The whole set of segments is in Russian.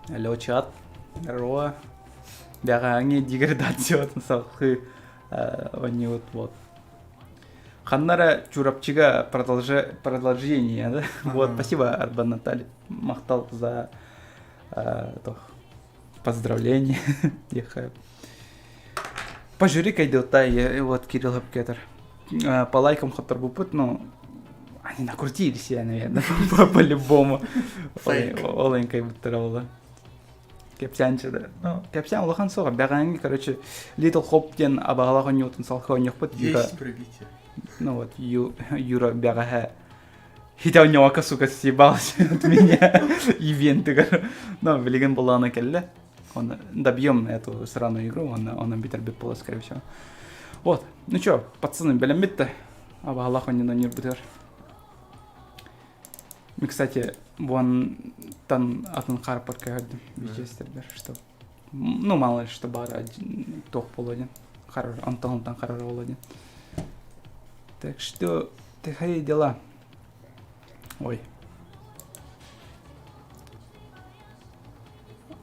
Алло, чат. Здорово. Бягааңе деградация салхы они вот. Ханнара Чурапчига продолжение, да? Вот, спасибо, Арбан Наталья. Махтал за поздравление. Пожури кайдотай, вот Кирилл Хапкетер. По лайкам хаттар бупут, но они накрутили себя, наверное, по-любому. Оленькой бутеровала. Кепсянчы да. Ну, кепсян улахан соға. Бәғанги, короче, Little Hope ден абағалаға ньютон салхау ньюхпыт. Есть пробитие. Ну вот, Юра бягаха. Хитя у него сука, съебалась от меня. Ивенты, ну, велиген была на келле. Он добьем эту сраную игру, он битер битпола, скорее всего. Вот, ну чё, пацаны, белем битта. Абағалаға не нонир бутер. Мы, кстати, вон там атын харпар кайдым, вичестердер, что, ну, мало ли, что бара тох полодин, Антон там харар полодин. Так что, такие дела. Ой.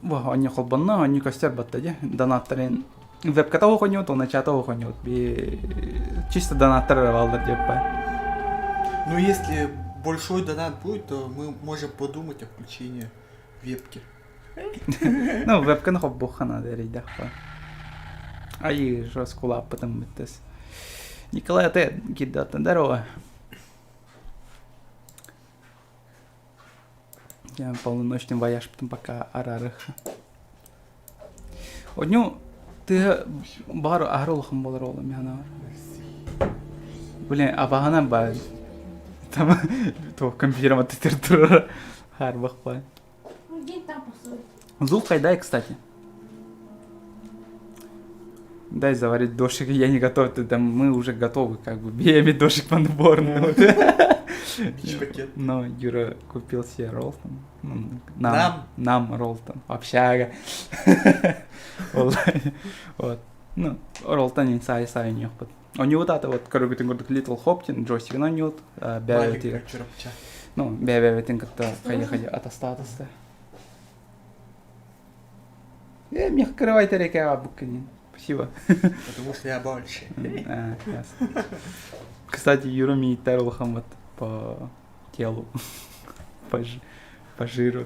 Во, они холбанна, они костер баттади, донаторин. Веб-ката охонет, он начата охонет, чисто донатор валдер депа. Ну, если большой донат будет, то мы можем подумать о включении вебки. Ну, вебка на хоп бухана дерейдах. А и жесткула потом битес. Николай, ты кидата, здорово. Я полночный вояж, потом пока арарых. Одню ты бару агролхам был ролом, я на. Блин, а багана бай. Там то компьютером от температура харбах пай. Звук дай, кстати. Дай заварить дошик, я не готов, там мы уже готовы, как бы, бей дошик по наборному. Бич-пакет. Но Юра купил себе Ролтон. Нам Ролтон. Общага. Вот. Ну, Ролтон не сай не опыт. У него вот это вот, короче, ты говоришь, Little Hopkin, джойстик на ньют, бявитинг. Ну, бявитинг это ходи от статуса. Мне открывайте река Абуканин. Спасибо. Потому что я больше. Ясно. Кстати, Юра мне тарлахом вот по телу. По жиру.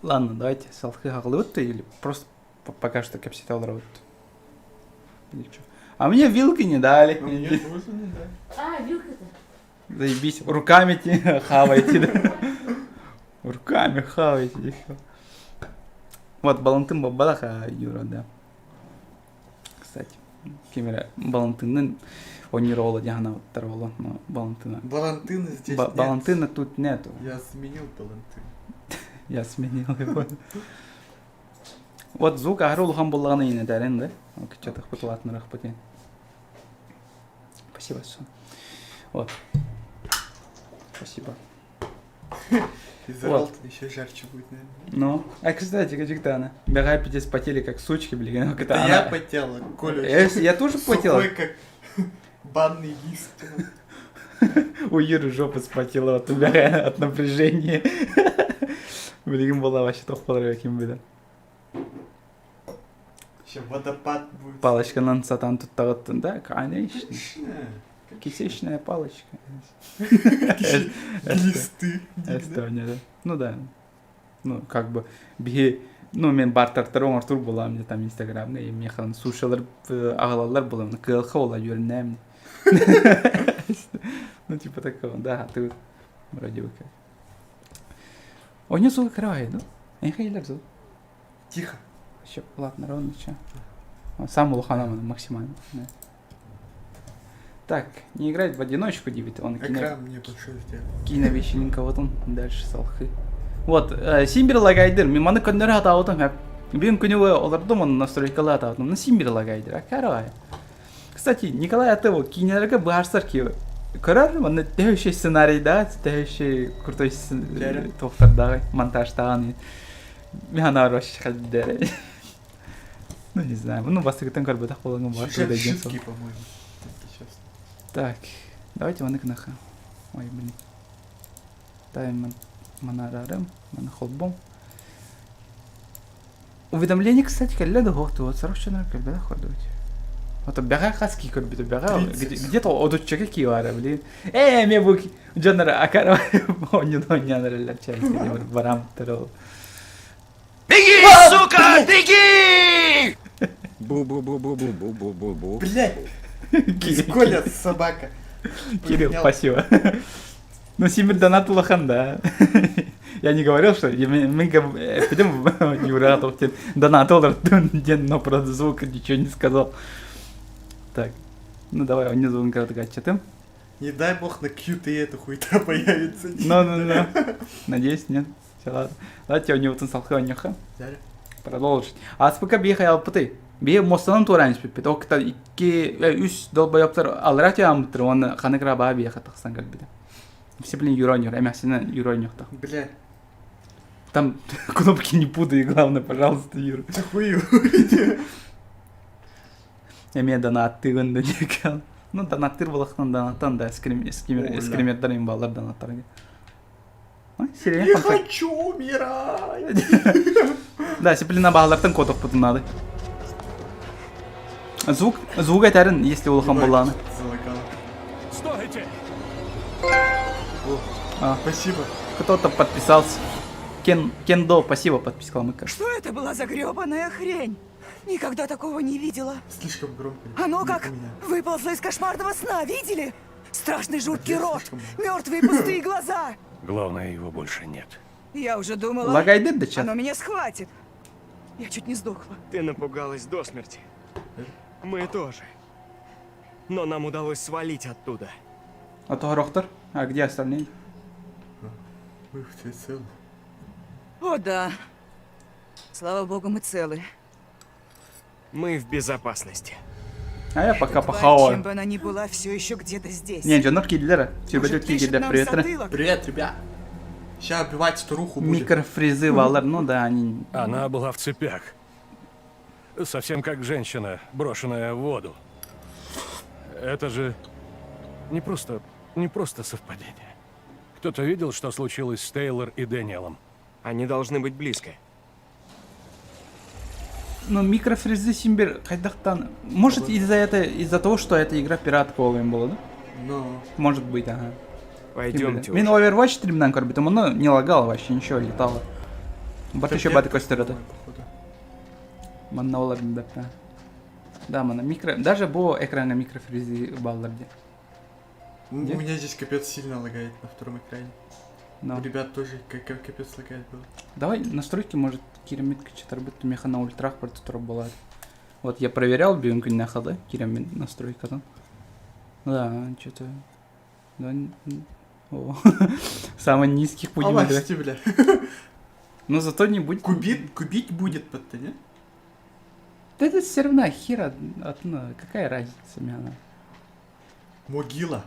Ладно, давайте салхы хаглут или просто пока что капситал рот. А мне вилки не дали. Мне тоже не дали. А, вилка-то. Заебись, руками хавайте, да? Руками хавайте. Вот, балантын бабалаха, Юра, да. Кстати, кемера балантынын онироло дяна второго, но балантына. Балантына здесь нет. Балантына тут нету. Я сменил балантын. Я сменил его. Вот звук агрул хамбулланы ине дәрен, да? Что-то хпытлатны рахпытен. Спасибо, сон. Вот. Спасибо. Из-за Вот. Ролтона еще жарче будет, наверное. Ну, а кстати, Каджиктана, бегай здесь потели как сучки, блин. Да я потел, Коля. Я тоже потел. Сухой, как банный лист. У Юры жопа спотела вот бегая от напряжения. Блин, была вообще то в каким было. Еще водопад будет. Палочка на сатан тут вот, да, конечно. Отличная. Кисечная палочка. Листы. Эстония, да. Ну да. Ну, как бы, ну, мен бартар втором Артур была, мне там инстаграмда, и мне хан сушалар, агалалар было, на КЛХ ола юрнем. Ну, типа такого, да, ты вроде бы как. Он не звук край, ну? Я хейлер звук. Тихо. Еще, ладно, ровно, че. Сам улуханам максимально. Да. Так, не играть в одиночку, дебит. Он Экран мне большой сделал. киновещененько, вот он, дальше салхы. Вот, Симбир лагайдер, миманы көндері атауытын, бен күні олардың оны настройкалы атауытын, но Симбир лагайдер, карай. Кстати, Николай Атево, кинелерге бұғарсар ки, көрер, оны тәуіші сценарийда, тәуіші крутой тоқтардағы, монтажтаған, мен арваш қалдері. Ну, не знаю, ну, бастығытын көрбедақ болыңы бар. Шутки, по-моему. Так, давайте вон их нахуй. Ой, блин. Ставим Манарарым, манахолбом. Уведомление, кстати, когда доход, вот срочно когда доходить. Вот бяга хаски корбит, бяга где-то от чеки вара, блин. Мне буки, джанра акара, он не нравится, чайки, барам терол. Беги, сука, беги! Бу-бу-бу-бу-бу-бу-бу-бу. Блядь! Коля, собака. Кирилл, Поменял. спасибо. Ну, Симир донат лохан, да. Я не говорил, что мы пойдем Юра, донат олар, но про звук ничего не сказал. Так, ну давай внизу он коротко читаем. Не дай бог на QT эта хуйта появится. Ну. Надеюсь, нет. Все, ладно. Давайте у него там салханюха. Взяли? Продолжить. Аспыка бияхай алпыты. Бие мостанын тураниш пиппет. Окта икки үс долбоёптар алрат ямыттыр. Оны ханыкра баа бияха тахсан калбиде. Все, блин, юронер. Эмясина юронер так. Бля, Там кнопки не путай, главное, пожалуйста, Юра. ты хую. Эме донатты гынды декал. Ну, донаттыр болақтан донаттан да эскримердар им балар донаттарга. Сирен Не фанфак. хочу умирать. Да, сеплина бағалартан кодок путынады. Звук айтарын, если улхан боланы. Залагало. Стойте! Спасибо. Кто-то подписался. Кендо, спасибо, подписал Мыка. Что это была за гребаная хрень? Никогда такого не видела. Слишком громко. Оно Не как у меня. выползло из кошмарного сна, видели? Страшный жуткий рот, Слишком. мертвые пустые глаза. Главное, его больше нет. Я уже думала, Лагайдет да чат. оно меня схватит. Я чуть не сдохла. Ты напугалась до смерти. Мы тоже. Но нам удалось свалить оттуда. А то Рохтер? А где остальные? Мы все целы. О да. Слава богу, мы целы. Мы в безопасности. А я пока Тварь, чем похаваю. бы она ни была, все еще где-то здесь. Не, Джонор Киллера. Все Может, будет пишет Киллер, нам привет. затылок? Привет, ребят. Сейчас убивать старуху будет. Микрофризы Валар, ну да, они... Она была в цепях. Совсем как женщина, брошенная в воду. Это же не просто совпадение. Кто-то видел, что случилось с Тейлор и Дэниелом? Они должны быть близко. Ну, микрофризы Симбир, хайдахтан. Может, из-за того, что эта игра пиратка олым была, да? Но Может быть, ага. Пойдемте Мен уже. Overwatch 3 минан корбитом, оно не лагало вообще, ничего, летало. Бат еще баты костеры, да? походу. Манна олар да. Да, мана микро... Даже бо экрана микрофризи балларде. У Где? меня здесь капец сильно лагает на втором экране. Но. У ребят тоже капец лагает было. Давай настройки, может, кирамитка читарбит меха на ультрах прототура была. Вот я проверял бьюнку на хода, кирамит настройка там. Да, что-то... Да, о, самый низких будем играть. Аласти, бля. Но зато не будет... Кубить будет под-то, не? Да это все равно хера, ну, какая разница мне она. Могила.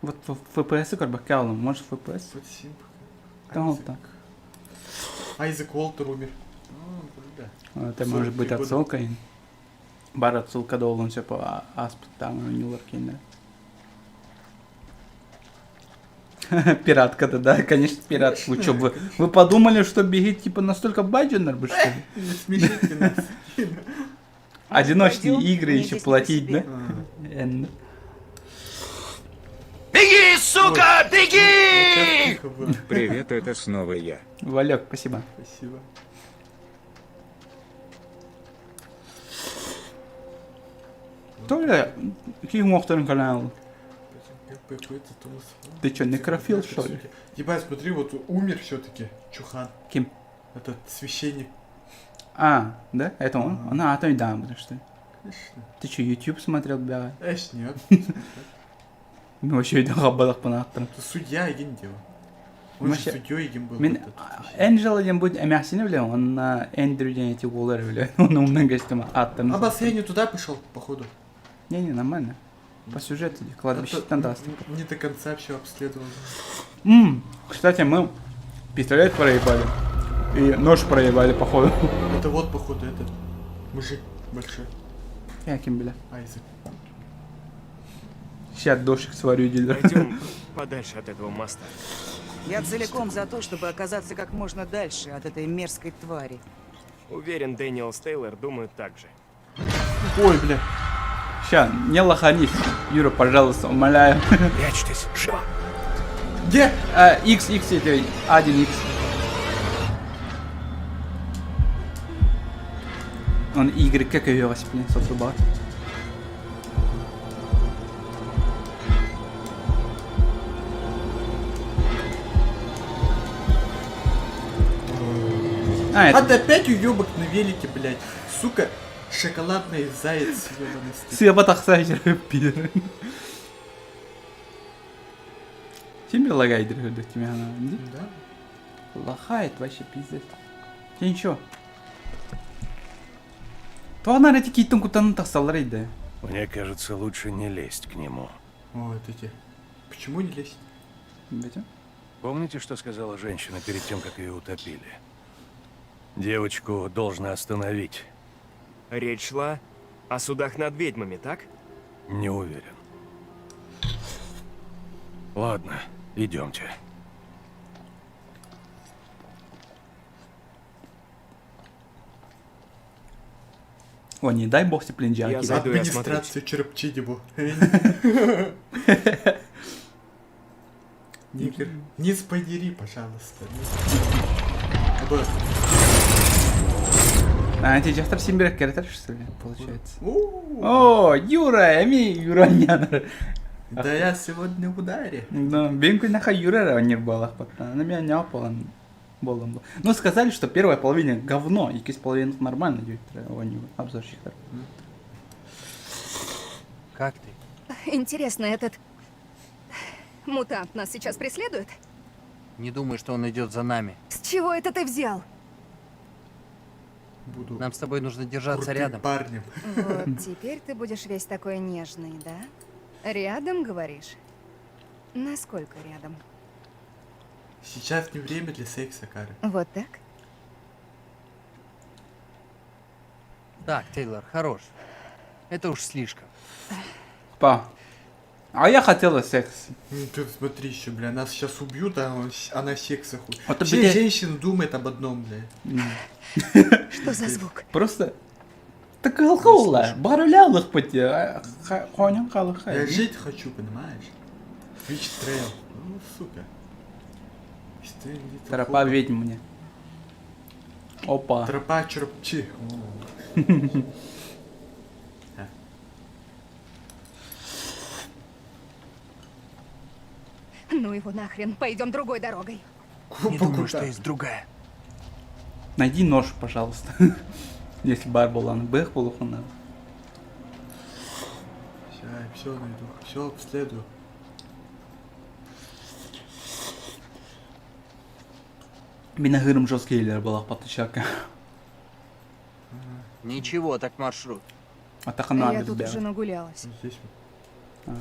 Вот FPS как бы калом, может FPS? Вот симп. Да, вот так. Айзек Уолтер умер. Да. Это 43 может быть года. отсылкой. Бар отсылка должен все по аспект там у Нью Ларкина. Пиратка, да, конечно, пират. Вы что, вы подумали, что бегит типа настолько бадженер бы, что ли? Не смешите нас. Одиночные Пойдем, игры мне еще здесь не платить, по да? себе. Эн. Беги, сука, беги! Тихо было. Привет, это снова я. Валек, спасибо. Спасибо. Толя, какие мохтарен канал? Какой-то Томас. Ты чё, некрофил, что ли? Ебать, смотри, вот умер все-таки Чухан. Кем? Этот священник. А, да? Это он? Она, а то и да, потому что. Конечно. Ты что, YouTube смотрел, бля? Эш, нет. Ну, вообще, это хабалах понахтар. Это судья един делал. Он же Вообще, судьей един был. Мен вот этот священник. Энджел един будет эмясине, бля, он на Эндрю день эти воллеры, бля. Он умный гостем аттан. А бассейн туда пошел, походу. Не-не, нормально. По сюжету, кладбище Это фантастика. Не до конца все обследовал. Кстати, мы пистолет проебали. И нож проебали, походу. Это вот, походу, этот мужик большой. Яким, бля. Айзек. Сейчас дождик сварю, дилер. Пойдем подальше от этого моста. Я целиком за то, чтобы оказаться как можно дальше от этой мерзкой твари. Уверен, Дэниел Стейлор думает так же. Ой, бля. Ща, не лоханись. Юра, пожалуйста, умоляю. Прячьтесь, живо! Где? X, это 1X. Он Y, как ее блин, сотруба. А, А это ты опять уебок на велике, блядь. Сука, шоколадный заяц ебаный стыд. Сыба тақсайжыр пидор. Симбир лагайдыр хөдік тебе ана. Да? Лохает вообще пиздец. Сен чё? Туанар эти киттің кутанын тақсалар еді. Мне кажется, лучше не лезть к нему. О, это те. Почему не лезть? Бетя? Помните, что сказала женщина перед тем, как ее утопили? Девочку должны остановить. Речь шла о судах над ведьмами, так? Не уверен. Ладно, идемте. О, не дай бог степленджаки. Я за- Зайду и Администрацию черпчидибу. Нигер, не спойлери, пожалуйста. Абы. А, ты сейчас Симбир керетер, что ли, получается? У-у-у. О, Юра, эми Юра няна. Да я сегодня в ударе. Да, бенку наха Юра не балах, на меня не опалан. Болом. Ну, сказали, что первая половина говно, и кис половина нормально идет, они обзорщик. Как ты? Интересно, этот мутант нас сейчас преследует? Не думаю, что он идет за нами. С чего это ты взял? Буду Нам с тобой нужно держаться крутым рядом. парнем. Вот теперь ты будешь весь такой нежный, да? Рядом, говоришь? Насколько рядом? Сейчас не время для секса, Кара. Вот так? Так, Тейлор, хорош. Это уж слишком. Па. А я хотела секс. Ну, ты смотри еще, бля, нас сейчас убьют, а она секса хуй. Вот Все бля- женщины думают об одном, бля. Что за звук? Просто... Так алхаула, барулялых пути, хонян халахай. Я жить хочу, понимаешь? Вич трейл. Ну, сука. Тропа ведьм мне. Опа. Тропа черпчи. Ну его нахрен, пойдем другой дорогой. Не думаю, что есть другая. Найди нож, пожалуйста. Если Барбулан бэх полухана. Все найду, все обследую. Минагырым жесткейлер балах патычака. Ничего, так маршрут. Атахана Я без тут уже бега. нагулялась. Здесь вот.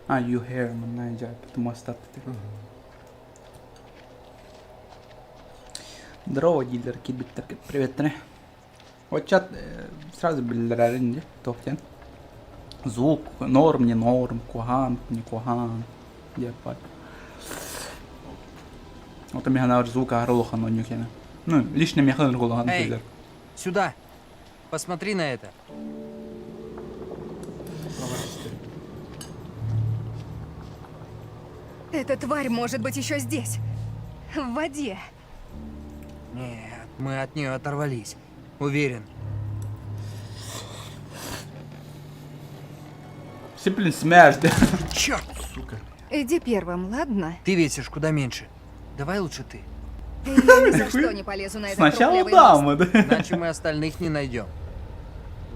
А, you hair, man, найдя, потому остаток. Здорово, дилер, кибиттер, привет, тре. Вот чат сразу билдерарин, тофтен. Звук, норм, не норм, куган, не куган. Депать. Вот у меня на звука орлоха, но не кена. Ну, лично механ рулохан, Эй! дилер. Сюда. Посмотри на это. Эта тварь может быть еще здесь. В воде. Нет, мы от нее оторвались. Уверен. Все, блин, смеешь, да? Черт! Сука. Иди первым, ладно? Ты весишь куда меньше. Давай лучше ты. Я ни за что не полезу на этот Сначала трухлявый мост. дама, да? Иначе мы остальных не найдем.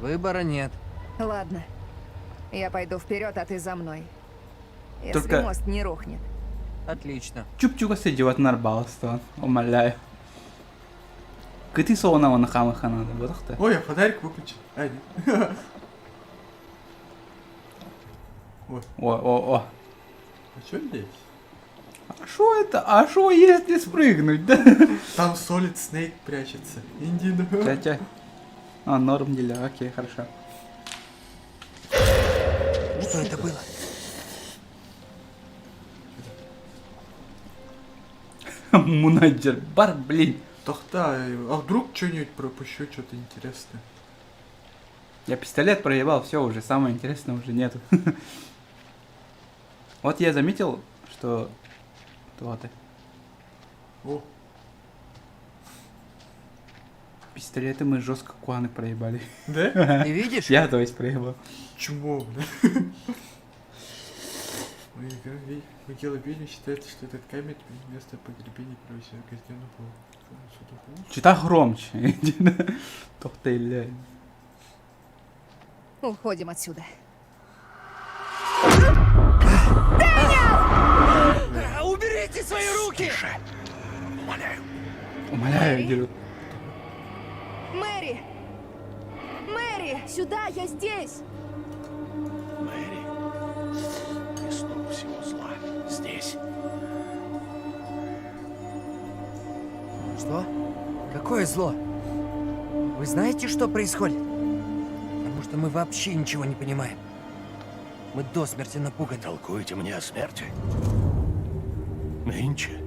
Выбора нет. Ладно. Я пойду вперед, а ты за мной. Если Только- мост не рухнет. Отлично. Чуп-чука сидеват нарбалство, умоляю. Кыты соонава на хамаха надо, вот ты. Ой, я фонарик выключил. А, нет. О. А что здесь? А шо это? А шо если спрыгнуть, да? Там Solid Snake прячется. Индин. Тя-тя. А, норм деля, окей, хорошо. Что это было? Мунаджер бар, блин. Тахта, а вдруг что-нибудь пропущу, что-то интересное? Я пистолет проебал, все уже, самое интересное уже нету. Вот я заметил, что... Вот. О, Пистолеты мы жестко куаны проебали. да? Ты видишь? Я, то есть, проебал. Чмо, бля. Могила ведьмы считается, что этот камень место погребения правосудия казненного по суду. Чита громче. Тохтейля. Уходим отсюда. Уберите свои руки! Умоляю, Диру. Мэри! Мэри! Сюда, я здесь! Мэри, исток всего зла здесь. Что? Какое зло? Вы знаете, что происходит? Потому что мы вообще ничего не понимаем. Мы до смерти напуганы. Толкуете мне о смерти? Нынче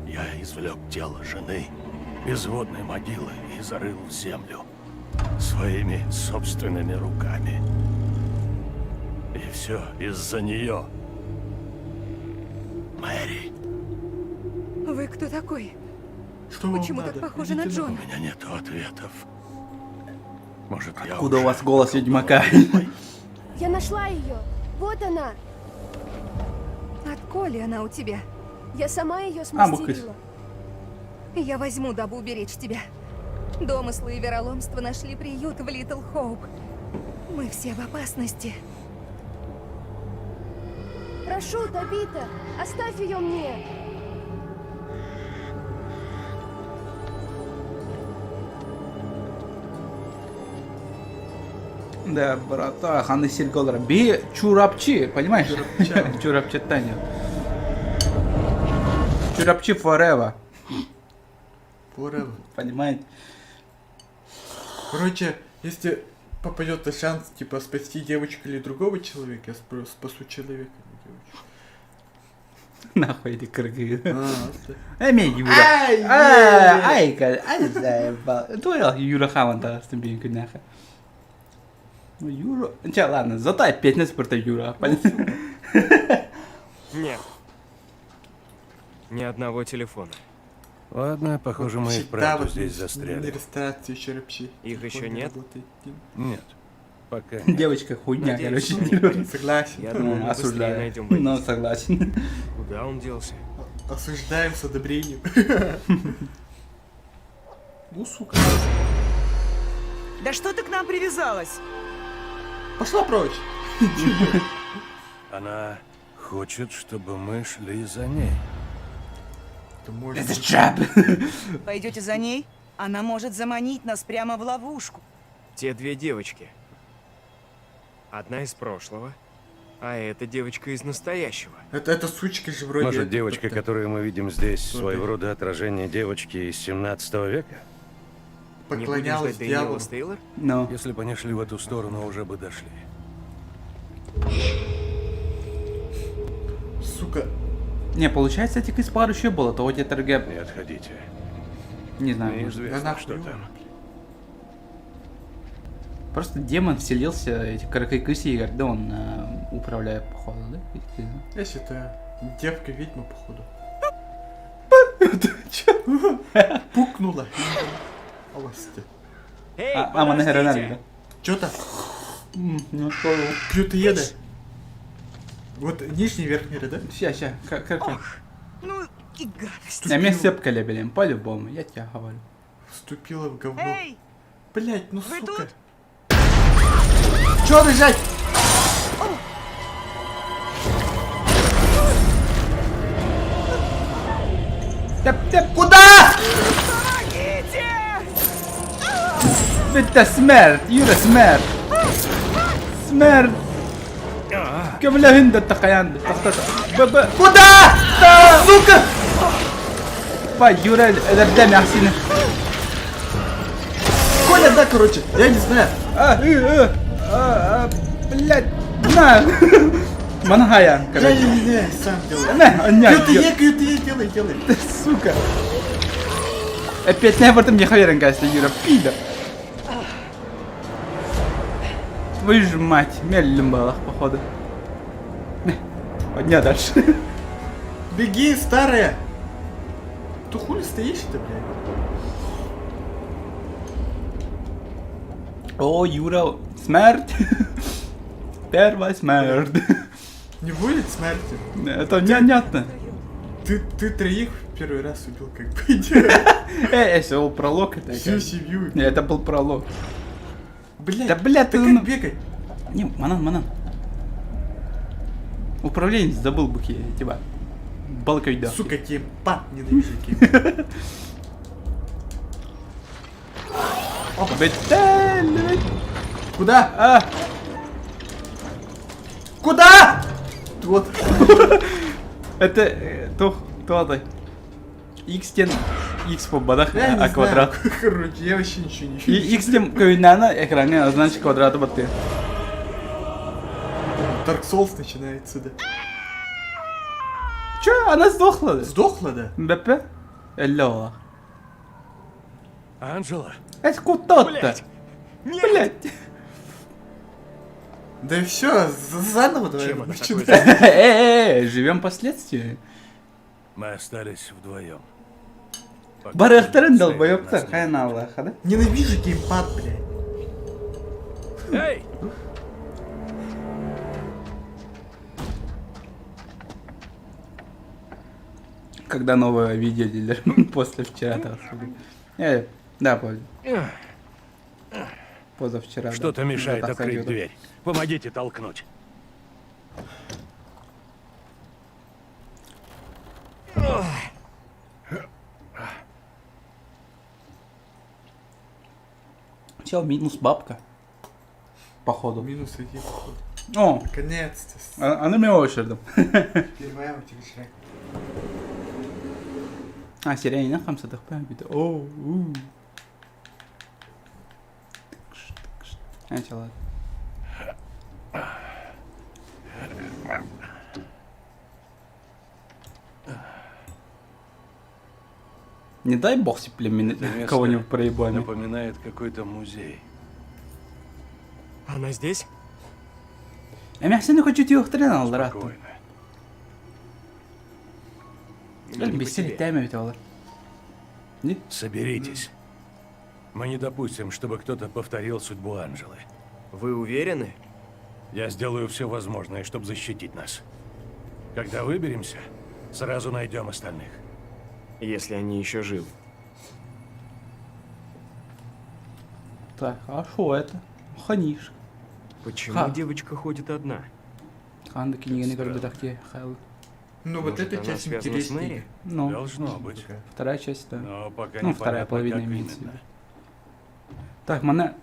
я извлек тело жены из водной могилы и зарыл в землю своими собственными руками. И все из-за нее. Мэри, Вы кто такой? Что вам Почему так надо? похоже на Идите у Джона? меня нет ответов. Может, я Откуда у уже вас голос ведьмака? Я нашла ее! Вот она! Отколи она у тебя? Я сама ее Букас. смастерила. Я возьму, дабы уберечь тебя. Домыслы и вероломство нашли приют в Литл Хоуп. Мы все в опасности. Прошу, Табита, оставь ее мне! Да, брата, ханы сельголар. Би чурапчи, понимаешь? Чурапчи Таня. Чурапчи forever. Forever. Понимаете? Короче, если попадет шанс, типа, спасти девочку или другого человека, я спасу человека, а не девочку. Нахуй эти крыги. Да. Эмей Юра. Ай, Ай, заебал. Твоя Юра Хаванта с тобой нахуй. Ну, Юра... Че, ладно, зато опять на спорта Юра. Нет. Ни одного телефона. Ладно, похоже, мы и Всегда вправду вот здесь на застряли. регистрации черепчи. Их еще Телефон не нет? работает. Нет, пока нет. Девочка хуйня, Надеюсь, короче. Согласен. Я думал, мы быстрее Осуждаю. найдем Ну, водителя. согласен. Куда он делся? Осуждаем с одобрением. Ну, сука. Да что ты к нам привязалась? Пошла прочь. Она хочет, чтобы мы шли за ней. Это может Это быть- трап. Пойдете за ней? Она может заманить нас прямо в ловушку. Те две девочки. Одна из прошлого, а эта девочка из настоящего. Это сучка же вроде... Может, девочка, это- которую мы видим здесь, Кто своего ты? рода отражение девочки из 17 века? Не будем поклонялась ждать Дэниела дьяволу. Стейлор? Ну. Если бы они шли в эту сторону, уже бы дошли. Сука. Не, получается, этих из пар еще было, то вот это РГ, Не отходите. не знаю, может, Неизвестно, Она что хуёвая. там. просто демон вселился, эти каракайкыси, и да он управляет, походу, да? Если это девка-ведьма, походу. Пукнула. Аласти. Эй, Мана подождите! Гранада. Чё-то Ну что? пьют и еды. Вот нижний и верхний ряд, да? Ща, как? Ну и гадость. Я меня сепкали, блин, по-любому, я тебе говорю. Вступила в говно. Эй, Блять, ну вы сука. тут? Чё бежать? Куда? помогите! Это смерть, Юра, смерть. Смерть. Кабля гинда такаянда. Куда? Сука! Па, Юра, это для мясины. Коля, да, короче, я не знаю. Блядь, знаю. Мангая, короче. Не, сам делай. Не, КТЕ, делай. Сука. Опять не об этом не хаверен, кажется, Юра, пидор. Твою ж мать, медленно было, походу. Подня дальше. Беги, старая. Ты хули стоишь-то, блядь? О, Юра, смерть. Первая смерть. Не будет смерти. Это непонятно. Ты троих в первый раз убил, как по идее. Это был пролог. Это, Всю семью. Не, это был пролог. Блядь, Да, блядь, ты ты как бегать? Не, Манан. Управление забыл бы я, типа. Балкой да. Сука, геймпад, ненавижу геймпад. Бетель. Куда? А, Куда? Вот. это кто это? X тен X по бадах, Я не а квадрат. знаю. Короче, я вообще ничего не И вижу. X тем кöyнана экраны, значит квадраты баты. Dark Souls начинается, да. Чё, она сдохла? Сдохла, да? Бепе? Элло. Анжела? Это кто-то. Блядь. Блять. Да и все, заново давай. Чем это начинаем. Живем последствиями. Мы остались вдвоем. Барахтарын Цель долбоёбтар, нас хай на Аллаха, да? Ненавижу геймпад, блядь. не- Эй! Когда новое видео делали после вчера. Да, позавчера. Что-то да. мешает Да, так открыть сойдёт. дверь. Помогите толкнуть. Всё, минус бабка. Походу. Минус один. О, Наконец-то. она меня очередом. Первая утешает. А, сирень, хамса тахпа. О, ладно. Не дай бог себе племенить Это место кого-нибудь проебами. Напоминает какой-то музей. Она здесь? Я все не хочу тебе хрена алдарат. Спокойно. Мне не по Без цели себе. тайми ведь алдар. Соберитесь. Мы не допустим, чтобы кто-то повторил судьбу Анжелы. Вы уверены? Я сделаю все возможное, чтобы защитить нас. Когда выберемся, сразу найдем остальных. Если они еще живы. Так, а что это? Ханишка. Почему Ха. девочка ходит одна? Ханда книга не Странно. горбит ахте хайл. Ну вот Может, эта она часть связана с интереснее. Мэри? Ну, Должно быть. вторая часть, да. Но пока Ну, не вторая половина как имеется в именно. виду. Так, мана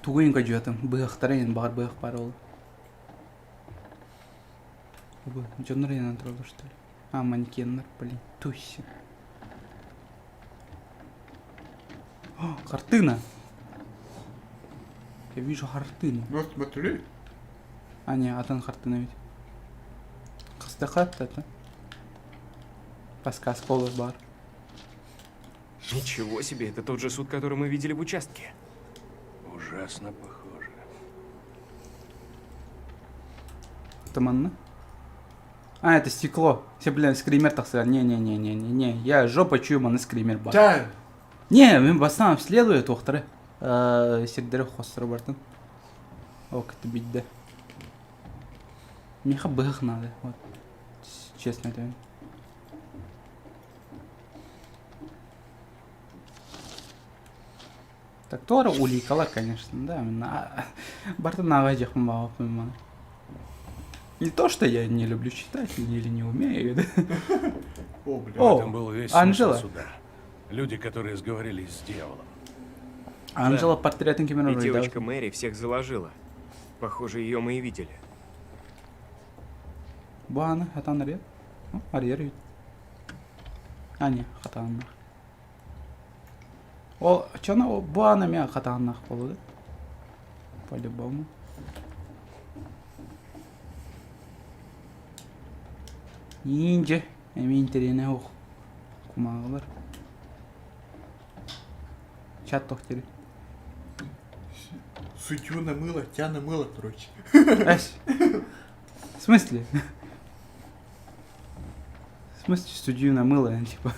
тугуинга жөтім. Бұйық тарайын бағар бұйық бар ол. Жондар енен тұрады, что ли? А, манекеннер, блин, тусси. О, картина! Я вижу картину. Вот смотри. А, не, атан картина ведь. Қыстықат это. Паскас колы бар. Ничего себе, это тот же суд, который мы видели в участке. Ужасно похоже. Туманно. А, это стекло. Все, блин, скример так сказать. Не. Я жопа чую, маны скример бар. Да. Не, мен бастан следует оқтыры. Сердері қостыры бартын. Ок, это бейді. Меха бұғық надо. Вот. Честно айтайын. Так, Тора уликала, конечно, да. Бартын ағай жақпын бағып мені. Не то, что я не люблю читать или не умею, да. О, бля. О, В этом был весь Анжела. смысл суда. Люди, которые сговорились с дьяволом. Анжела портретын И кемер девочка Мэри всех заложила. Похоже, ее мы и видели. Буаны, хатан арьер. Арьер үйт. А, не, хатаннах. Ол, чона, буаны мен хатаннах болу, да? По-любому. Инже. Эмин терене ох. Кумагалар. Чат тохтери. Судью намыло, тебя намыло, короче. Ась. В смысле? В смысле судью намыло, типа.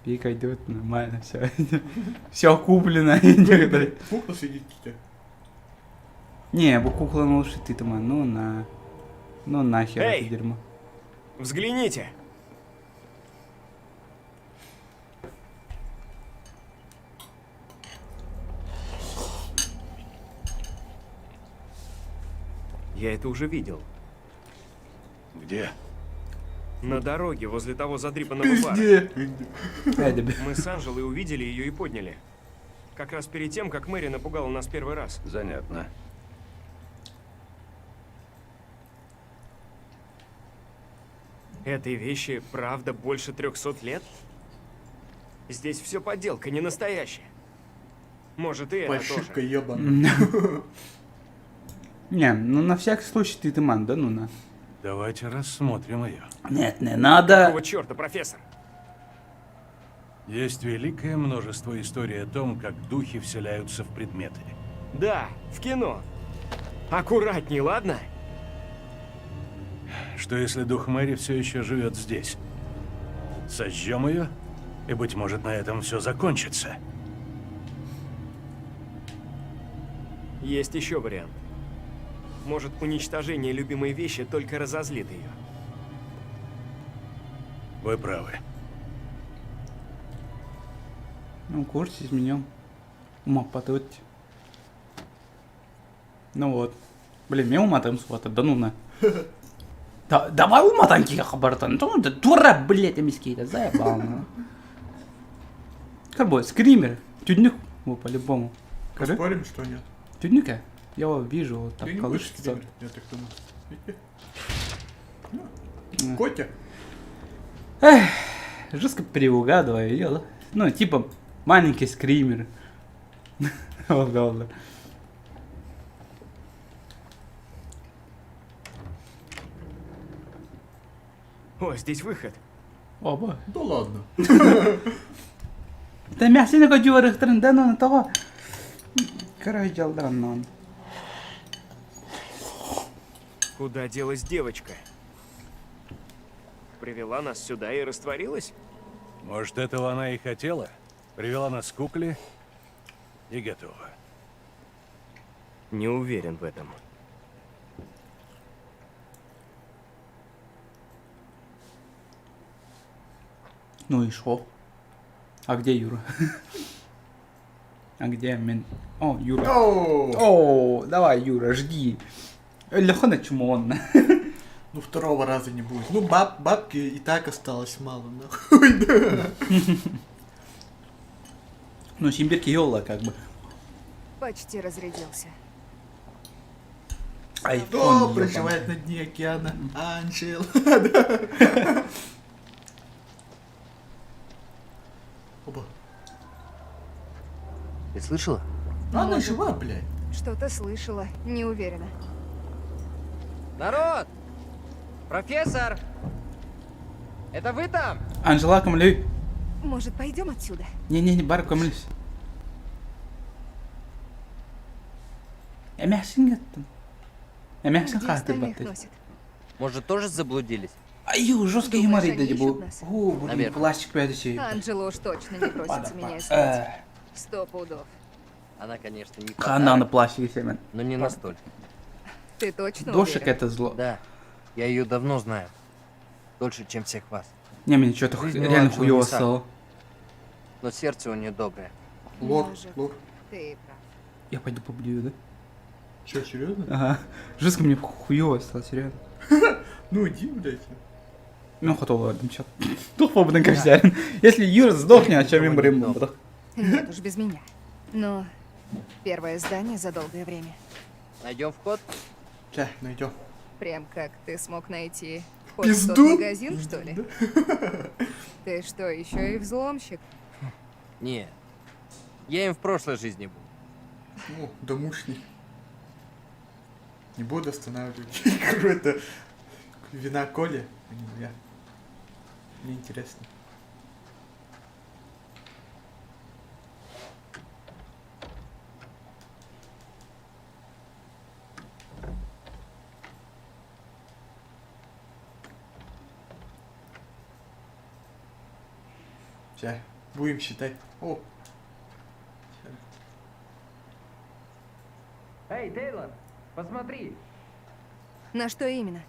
Пик идет, нормально, все. Все куплено. Кукла сидит тебя. Не, бо кукла лучше ты там, ну на. Ну нахер Эй! это дерьмо. Взгляните! Я это уже видел. Где? На дороге, возле того задрипанного бара. Пизде. Ай, да Мы с Анжелой увидели ее и подняли. Как раз перед тем, как Мэри напугала нас первый раз. Занятно. Этой вещи, правда, больше 300 лет? Здесь все подделка, не настоящая. Может, и это Ошибка тоже. ебаная. Не, ну на всякий случай ты ман, да ну на. Давайте рассмотрим ее. Нет, не надо. Какого черта, профессор? Есть великое множество историй о том, как духи вселяются в предметы. Да, в кино. Аккуратней, ладно? Что если дух Мэри все еще живет здесь? Сожжем ее, и, быть может, на этом все закончится. Есть еще вариант. Может, уничтожение любимой вещи только разозлит ее. Вы правы. Ну, курс изменил. Ума потуть. Ну вот. Блин, мне ума там свата, да ну на. Да, давай ума там тихо, братан. Ну, да дура, блядь, амискейта, заебал, ну. Как бы, скример. Тюднюк, ну, по-любому. Скажи, Поспорим, что нет? тюднюка? Я его вижу, вот Ты так не будешь колышется. скример, я так думаю. Ну, Котя. Эх, жестко переугадываю ее, да? Ну, типа, маленький скример. Ладно. О, здесь выход. Оба. Да ладно. Да мясо на жуарыктырын, да ну того. Короче, жалдан нон. Куда делась девочка? Привела нас сюда и растворилась? Может, этого она и хотела? Привела нас к кукле и готова. Не уверен в этом. Ну и шо? А где Юра? А где Мин? О, Юра. Оу. О, давай, Юра, жди. Легко на чему он. Ну, второго раза не будет. Ну, бабки и так осталось мало, нахуй, да. Ну, Симбирки Йола, как бы. Почти разрядился. Айфон, Кто ёбаный. проживает на дне океана? Анжел. Оба. Ты слышала? Она жива, блядь. Что-то слышала, не уверена. Народ! Профессор! Это вы там? Анжела Камлю. Может, пойдем отсюда? Не-не-не, бар Камлюс. Эмясин геттин. Эмясин Где хаты остальных баттыр. носит? Может, тоже заблудились? Аю, жестко Думаешь, юмор они иди ищут был. нас? О, блин, Наверное. пластик пядси. Анджело уж точно не просится меня Пада, искать. 100 пудов. Она, конечно, не Хана на подарок, пластике семен. но не настолько. Ты точно Дошик уверен? это зло. Да, я ее давно знаю. Дольше, чем всех вас. Не, мне что-то Жизнь реально Анджелы хуёво не сахар. стало. Но сердце у нее доброе. Лор, Может. лор. Ты прав. Я пойду поблюю, да? Че, серьезно? Ага. Жестко мне хуёво стало, серьезно. Ну, иди, блядь. Ну, готово, чат. Тут побудем косярин. Если Юра сдохнет, о чем им брим. Нет уж, без меня. Но первое здание за долгое время. Найдем вход? Сейчас, найдем. Прям как ты смог найти вход в Пизду? тот магазин, что ли? Ты что, еще и взломщик? Не. Я им в прошлой жизни был. Ну, домушний. Не буду останавливать. Какое-то вина Коля, а не я. Мне интересно. Сейчас, будем считать. О! Эй, Тейлор, посмотри. На что именно?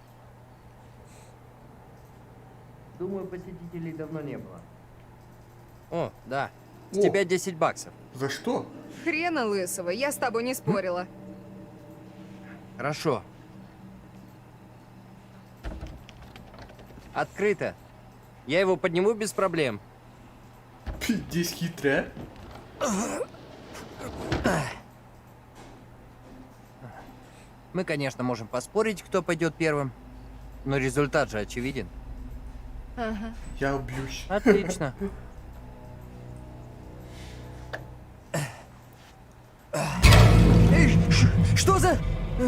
Думаю, посетителей давно не было. О, да. С О. тебя 10 баксов. За что? Хрена лысого, я с тобой не спорила. Хорошо. Открыто. Я его подниму без проблем. Здесь хитрая. Мы, конечно, можем поспорить, кто пойдет первым. Но результат же очевиден. Ага. Я убьюсь. Отлично. Эй, что за...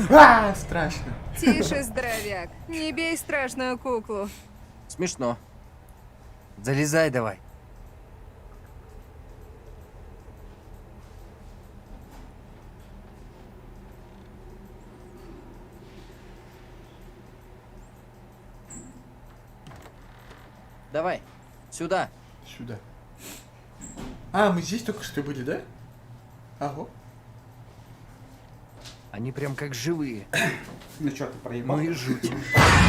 А, страшно. Тише, здоровяк. Не бей страшную куклу. Смешно. Залезай давай. Давай, сюда. Сюда. А, мы здесь только что были, да? Ага. Они прям как живые. Ну что, ты проебал? Ну и жуть.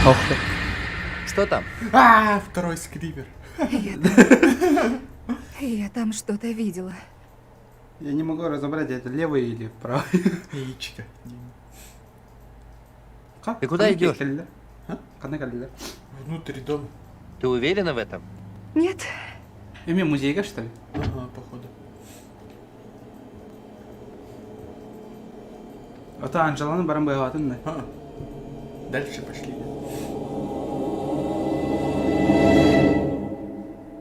Ох ты. Что там? А, второй скример. Я там что-то видела. Я не могу разобрать, это левый или правый. Яичко. Ты куда идешь? А? Внутрь дома. Ты уверена в этом? Нет, Эми музейга, что ли? Ага, походу. Ата Анжеланы баран байғатын да. А, дальше пошли.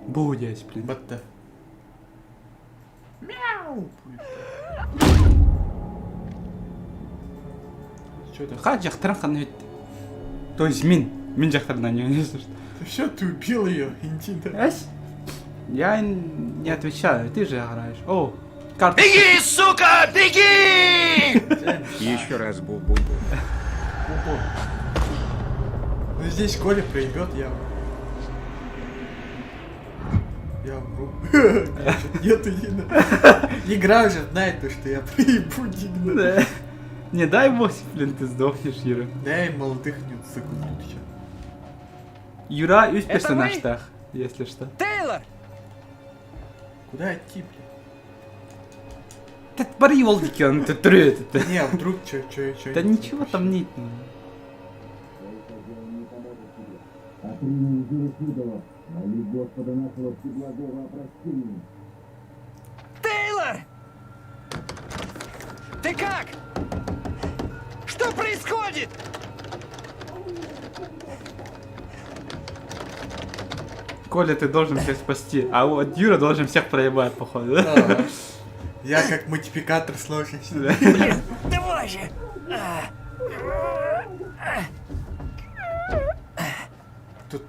Бұл дес, блин. Батта. Мяу. Что там? Ха жақтыран қаны өтті. То есть мен жақтырынан не что. Все, ты убил ее, иди да. Эс? Я не отвечаю, ты же играешь. О, карта. сука, беги! Еще раз бу-бу-бу. Ого. Ну здесь Коля проебет явно. Я умру. Нету Дина. Игра уже знает то, что я проебу Дина. Да. Не дай бог, блин, ты сдохнешь, Юра. Дай молодых не закупить еще. Юра үз Это персонажтах, если что. Тейлор! Куда идти, блин? Ты пари волдики, он тут трет. Не, а вдруг что? Да ничего там нет. Тейлор! Ты как? Что происходит? Коля, ты должен всех спасти, а вот Юра должен всех проебать, походу. Да? Ага. Я как мультипликатор сложности. Блин, давай же! Тут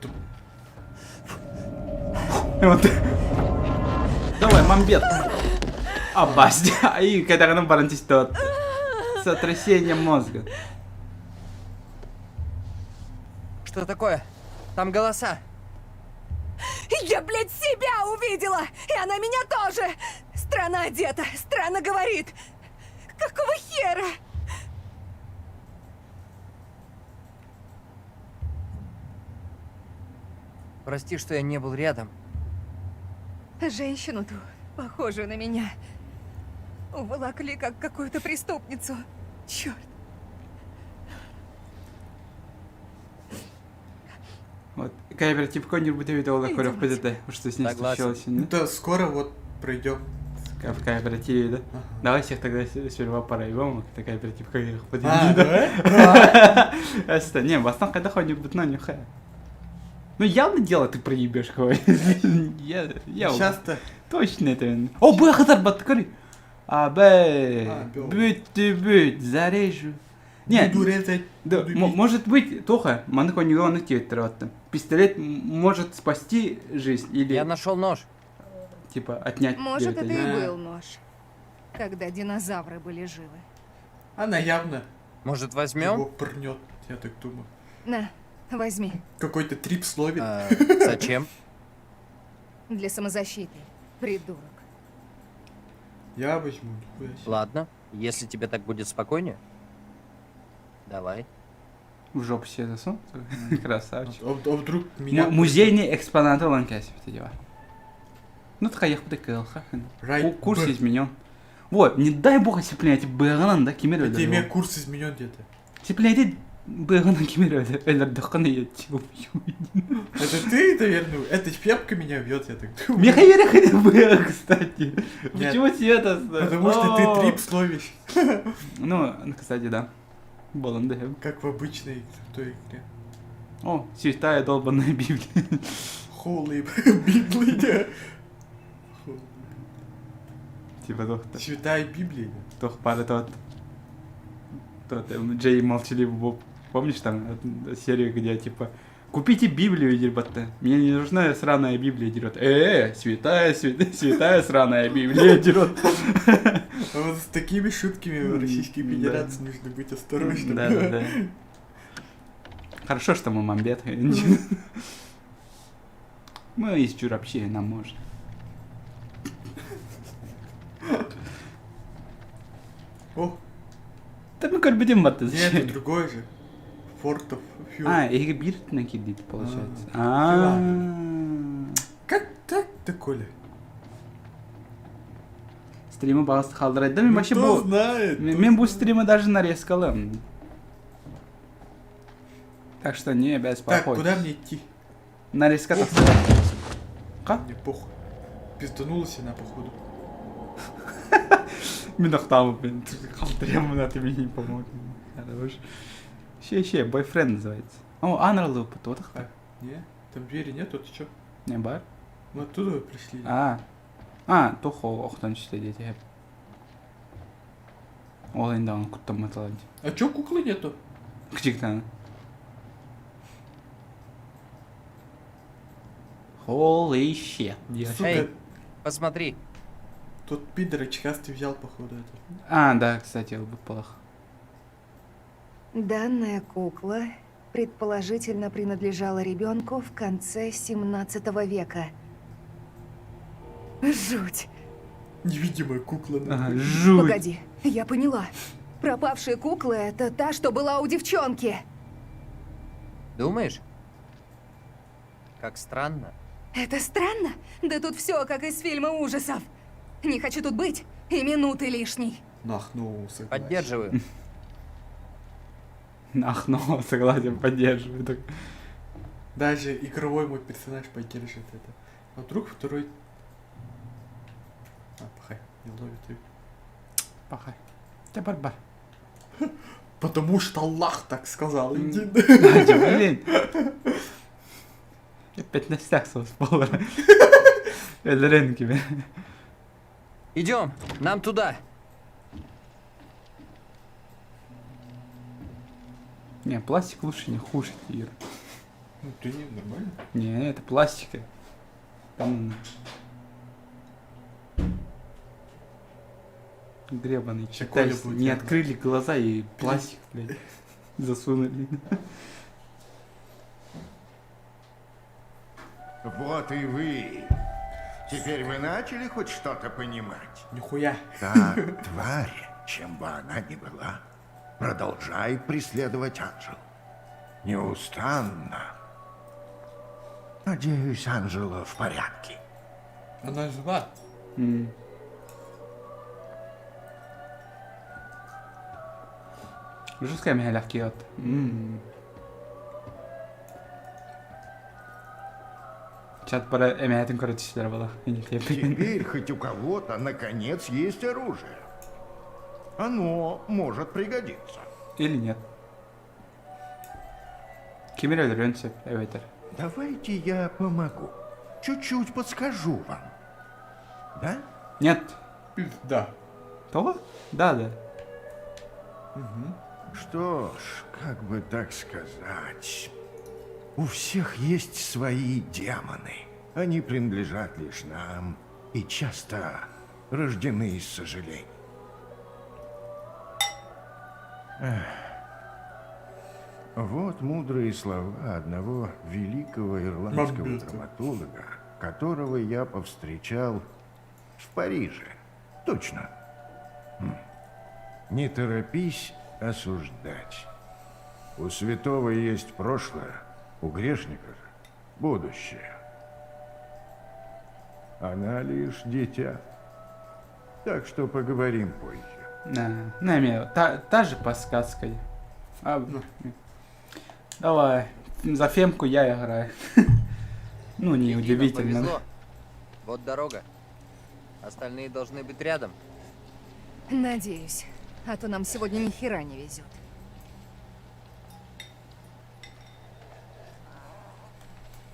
Вот. Давай, мамбет. Абастя. И когда нам барантись тот. Сотрясение мозга. Что такое? Там голоса. я, блядь, себя увидела! И она меня тоже! Странно одета, странно говорит. Какого хера? Прости, что я не был рядом. Женщину ту, похожую на меня, уволокли как какую-то преступницу. Черт. Вот. Кооператив какой-нибудь видел такой в ПДТ, что с ней Согласен. случилось. Да? да скоро вот пройдем. В кооперативе, да? Ага. Давай всех тогда сперва пораебем, как кооператив как их А, подъедет. да? Это не, бастан когда ходит на нюхая. Ну явно дело ты проебешь кого. Я Сейчас-то точно это. О, бэхатар баткари. Абе, А, бел. будь ты будь, зарежу. Не, Буду резать, да, буду бить. может быть, Тоха, манко не он пистолет может спасти жизнь или Я нашел нож. типа отнять. Может, это девять. и был нож, когда динозавры были живы. Она явно Может, его возьмем? пырнет, я так думаю. На, возьми. Какой-то трип словит. Зачем? Для самозащиты, придурок. Я возьму, нихуя себе. Ладно, если тебе так будет спокойнее. Давай. В жопу себе засунул. Красавчик. А вдруг меня... Музейные экспонаты ланкаси эти дела. Ну такая яхуда кэлха. Right, Курс б. изменен. Вот, не дай бог осеплять бэганан, да, кемер Это имя öldürüyor. курс изменен где-то. Осеплять бэганан кемер öldürdü. Я Это ты, наверное? Это Пепка меня бьет, я так думаю. Михаил ХДБ, кстати. Нет. Почему это? Потому что ты трип словишь. Ну, кстати, да. Баланды. Как в обычной той игре. О, святая долбанная Библия. Холы, Библия. Типа доктор. Святая Библия. Тох пара тот. Джей молчаливый Боб. Помнишь там серию, где типа купите Библию, дербата. Мне не нужна сраная Библия, дерет. Святая сраная Библия, дерет. А вот с такими шутками в Российской Да. Федерации нужно быть осторожным. Да. Хорошо, что мы мамбет. Мы из Чурапчи, нам можно. О, Да мы как будем баты. нет, это другой же. Фортов Фью. Эге бирт накидит, получается. Как так-то, Коля? Стримы баласты халдырайды. Да мен вообще Кто бұл... знает? Мен бұл стримы даже нарезкалым. Так что не, без Так, похуй. куда мне идти? Нарезка так. Ка? Мне похуй. Пизданулась она, походу. Мен ақтамы, мен халдырем, ты мне не помог. Хорош. Ще, бойфренд называется. О, Unreal опыт, вот Так, не? Там двери нет, тут что? Не бар? Мы оттуда пришли. Тохо оқтан түсті деде. Ол енді аны құттам аталады. А чё куклы нету? Кчиктан. Holy shit. Сука, Эй, посмотри. тот пидор очкастый взял, походу, это. Да, кстати, в полах. Данная кукла предположительно принадлежала ребенку в конце 17 века. Жуть. Невидимая кукла. нахуй. Жуть. Погоди, я поняла. Пропавшая кукла — это та, что была у девчонки. Думаешь? Как странно. Это странно? Да тут все как из фильма ужасов. Не хочу тут быть и минуты лишней. Нах, ну, согласен. Поддерживаю. Ах, ну, согласен, поддерживаю. Так. Даже игровой мой персонаж поддержит это. А вдруг второй... пахай, не ловит ее. Пахай. Тебя барбар. Потому что Аллах так сказал. Иди. Надя, блин. Я 15 стаксов с повара. Это рынки, блин. Идем, нам туда. Не, пластик лучше не хуже, Ир. Ну, ты не, нормально. Не, это пластика. Там... Гребаный Ща читатель. Коля будет Не явно. открыли глаза и пластик, блядь, засунули. Вот и вы. Теперь вы начали хоть что-то понимать? Нихуя. Та тварь, чем бы она ни была, продолжает преследовать Анжелу. Неустанно. Надеюсь, Анжела в порядке. Она жива. Жесткая мягкий. Чат пара эмятин коротишler была. Теперь хоть у кого-то, наконец, есть оружие. Оно может пригодиться. Или нет. Кемер öldürüyorsun evet. Давайте я помогу. Чуть-чуть подскажу вам. Да? Нет. Пизда. Того? Да. Что ж, как бы так сказать, у всех есть свои демоны. Они принадлежат лишь нам и часто рождены из сожалений. Вот мудрые слова одного великого ирландского Макбета. драматурга, которого я повстречал в Париже. Точно. Не торопись осуждать. У святого есть прошлое, у грешника же будущее. Она лишь дитя. Так что поговорим позже. Не, та же подсказка. Давай, за Фемку я играю. Ну, не удивительно. Повезло. Вот дорога. Остальные должны быть рядом. Надеюсь. А то нам сегодня ни хера не везет.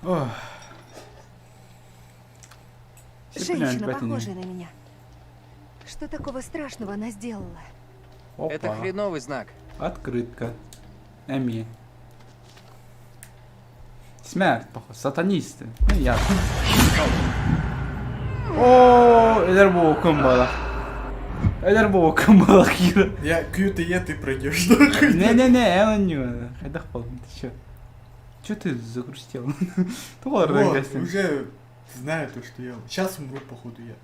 Ох. Женщина, похожая на меня. Что такого страшного она сделала? Опа. Это хреновый знак. Открытка. Эми. Смерть, похоже. Сатанисты. Ну, ясно. О, это было комбала. Это было комбала, Кира. Я QTE, ты пройдешь, нахуй. Не-не-не, я не. Хайда холм, ты чё? Чё ты загрустил? Ты ладно, Вот, гостям. уже знаю то, что я... Сейчас умру, походу, я.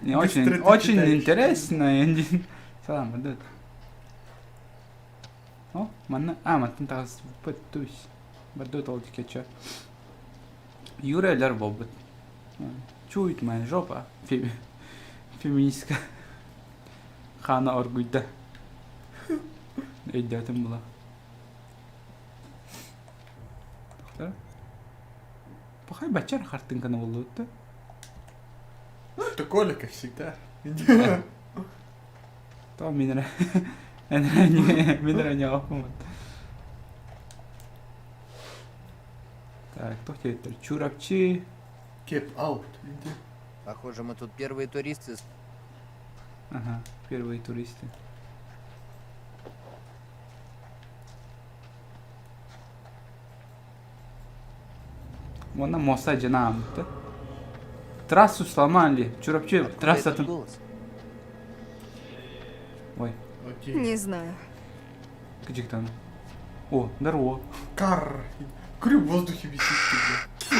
Не, очень, Быстро ты очень читаешь. интересно. Салам, бадут. О, манна. Мантын тагыз бөттүс. Бадут ол дикече. Юрелер болбут. Чует моя жопа. Феминистка. Хана оргуйда. Эйдятым была. Пахай бачар хартынканы болду да? Это Коля, как всегда. То минера. Минера не окумат. Так, кто это? Чурапчи. Кеп, аут. Иди. Похоже, мы тут первые туристы. Ага, первые туристы. Вон на моссаде нам, да? Трассу сломали. Чурапчи, Откуда трасса этот тут. голос? Ой, Окей. Не знаю. где там? О, здорово. Кар. Крю в воздухе висит тебе.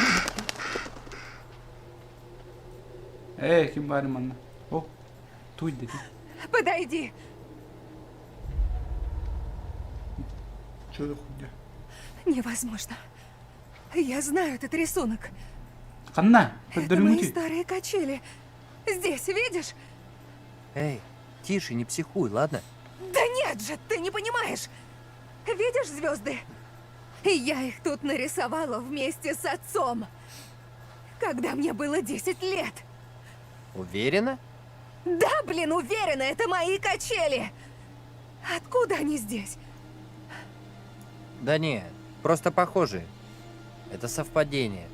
Эй, химбариман. О, тут иди. Подойди. Чё за хуйня? Невозможно. Я знаю этот рисунок. Ханна, Это мои поддержи. старые качели. Здесь, видишь? Эй, тише, не психуй, ладно? Да нет же, ты не понимаешь. Видишь звезды? Я их тут нарисовала вместе с отцом. Когда мне было 10 лет. Уверена? Да, блин, уверена, это мои качели. Откуда они здесь? Да не, просто похожие. Это совпадение.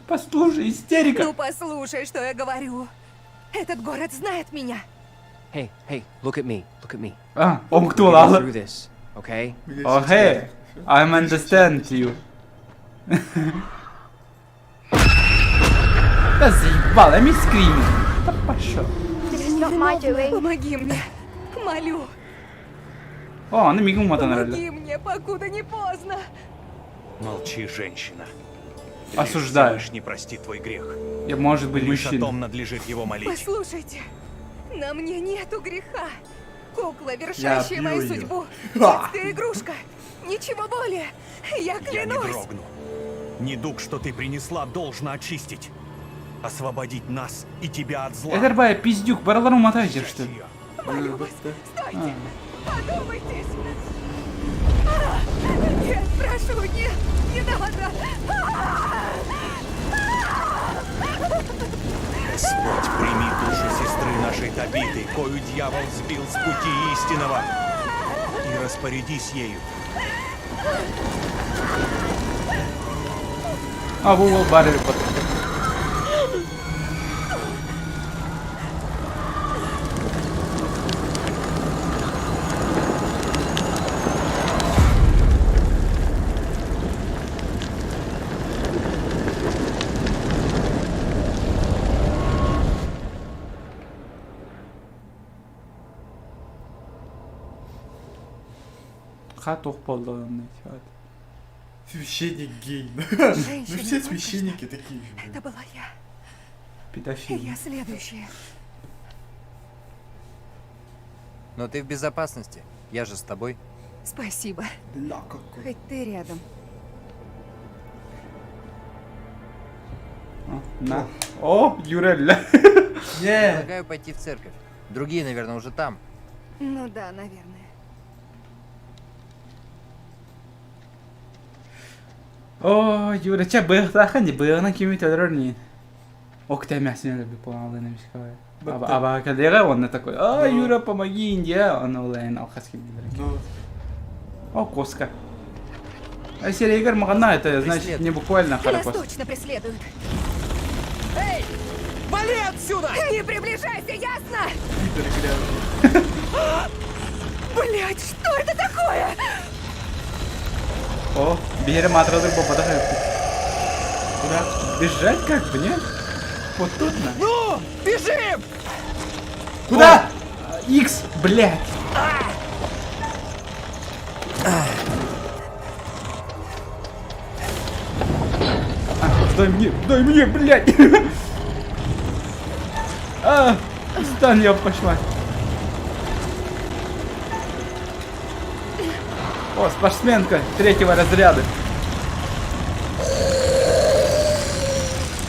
Послушай, истерика. Ну послушай, что я говорю. Этот город знает меня. Hey, hey, look at me. А, он We're кто, getting Лала? through this, okay? О, hey, I'm understand you. Да заебал, я скриминг. Да пошел. Помоги мне. Молю. О, она мигом мотана. Помоги мне, покуда не поздно. Молчи, женщина. Осуждаю. Лишь не простит твой грех. Я, может быть, Лишь о мужчина. том надлежит его молить. Послушайте, на мне нету греха. Кукла, вершащая бью мою её. судьбу. Ха! Детская игрушка. Ничего более. Я Я не клянусь. дрогну. Недуг, что ты принесла, должно очистить. Освободить нас и тебя от зла. Это рбая пиздюк, баралару мотайте, что ли? Молю вас, стойте. Подумайтесь. Нет, прошу, нет, не надо. Господь, прими душу сестры нашей Табиты, кою дьявол сбил с пути истинного, и распорядись ею, А, бұл барри бар. Хатух полный. Священник гей. Ну Женщина, все только священники такие же. Это была я. Педофил. Я следующая. Но ты в безопасности. Я же с тобой. Спасибо. Бля, какой. Хоть ты рядом. На. О, Юрель. Не. Предлагаю пойти в церковь. Другие, наверное, уже там. Ну да, наверное. О, Юра, че быхтахан, быхна кими тадорни. Ох, ты мясо любит плавал на мешковой. А когда он такой, а, Юра, помоги, Индия, он улайн алхаски. Ну, О, коска. А если игр магана, это значит не буквально Нас харакос. точно преследуют. Эй! Вали отсюда! Не приближайся, ясно? Питер грязный. Блять, что это такое? О, бери матросы попадают. Куда? Бежать как бы, нет? Вот тут на. Ну, бежим! Куда? Икс, блядь. Дай мне, блядь. А, стань, я пошла. О, спортсменка третьего разряда.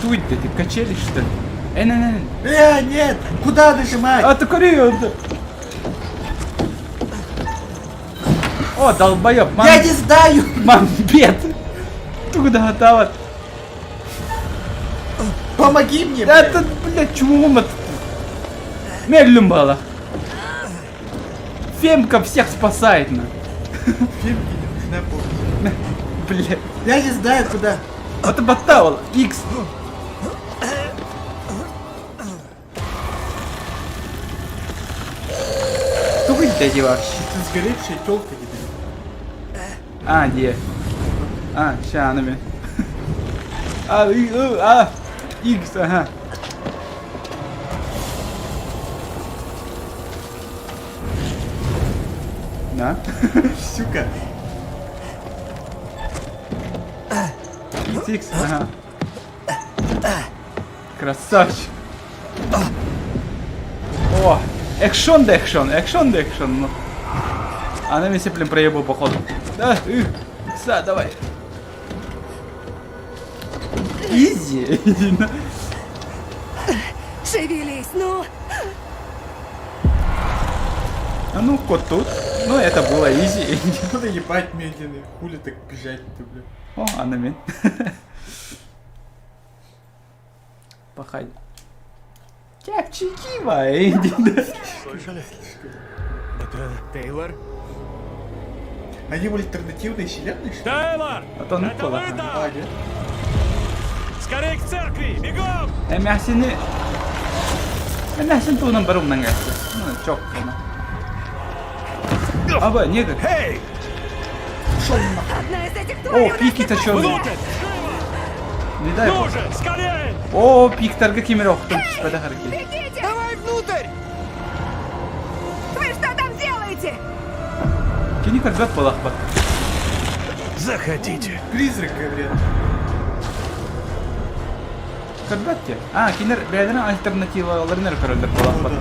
Туй ты качели что ли? Нет! Куда нажимать? А ты кури. О, долбоёб, Я не знаю! мамбет. Туда давай. Помоги мне! Это, блядь, чумом это. Медленно было. Фемка всех спасает, на. Фимки не нужна помощь. Блядь. Я не знаю куда. Это батал. Икс. Туй ты вообще. Ты сгоревшая тёлка не дает. А, где? А, ща, нами. Икс, ага. Да? Сука. Икс, ага. Красавчик. О, экшон да экшон, экшон да экшон. Ну. А на месте, блин, проебал походу. Да, Икса, давай. Изи. Шевелись, ну! А ну, кот тут. Ну, это было изи. Надо ебать медленный. Хули так бежать-то, бля. О, анами. Пахай. Кяпчики, вай. Слышали? Это... Тейлор? Они в альтернативной вселенной, что ли? Тейлор! А то ну Это кола. вы там! А, нет? Скорей к церкви! Бегом! Эмясини. Эмясин ту номер ум нангас. Ну, чок. Аба, негр. Эй! Одна из этих О, тварей пики точёный. Внутрь! Не дай Ну бог. же, скорей! О, пик торга кимерох. Спада харки. Бегите! Давай внутрь! Вы что там делаете? Кини карбат палахба. Заходите. Призрак, говорят. Карбат те. А, кинер, бядана альтернатива ларнер карбат Ну палахба. да.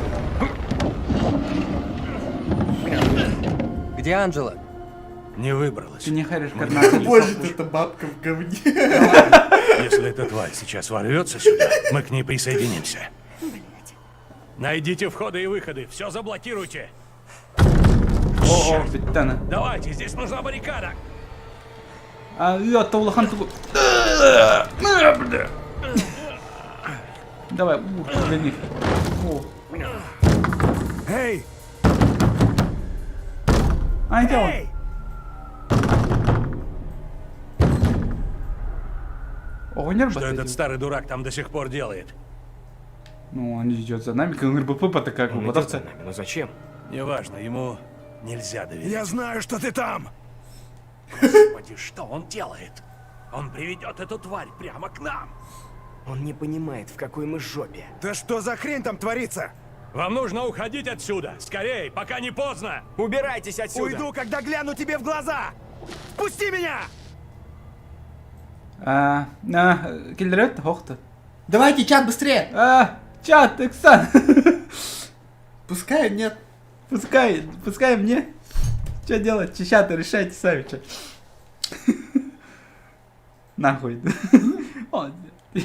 Где Анджела? Не выбралась. Ты не харишь карнат. Может, это бабка в говне. Если эта тварь сейчас ворвется сюда, мы к ней присоединимся. Найдите входы и выходы, все заблокируйте. О, беттана. Давайте, здесь нужна баррикада. А, я толахан тугу. Давай, для них. О. Эй! А, это он. Эй! Огонь Что этот работает. старый дурак там до сих пор делает? Ну, он идет за нами, как РБП как Он идет за нами, но зачем? Неважно, ему нельзя доверять. Я знаю, что ты там! Господи, что он делает? Он приведет эту тварь прямо к нам. Он не понимает, в какой мы жопе. Да что за хрень там творится? Вам нужно уходить отсюда. Скорей, пока не поздно. Убирайтесь отсюда! Уйду, когда гляну тебе в глаза! Пусти меня! Киллерет, хохта. Давайте, чат, быстрее! Чат, Эксан. Пускай, нет. Пускай мне. Что делать? Чат, решайте сами, что. Нахуй.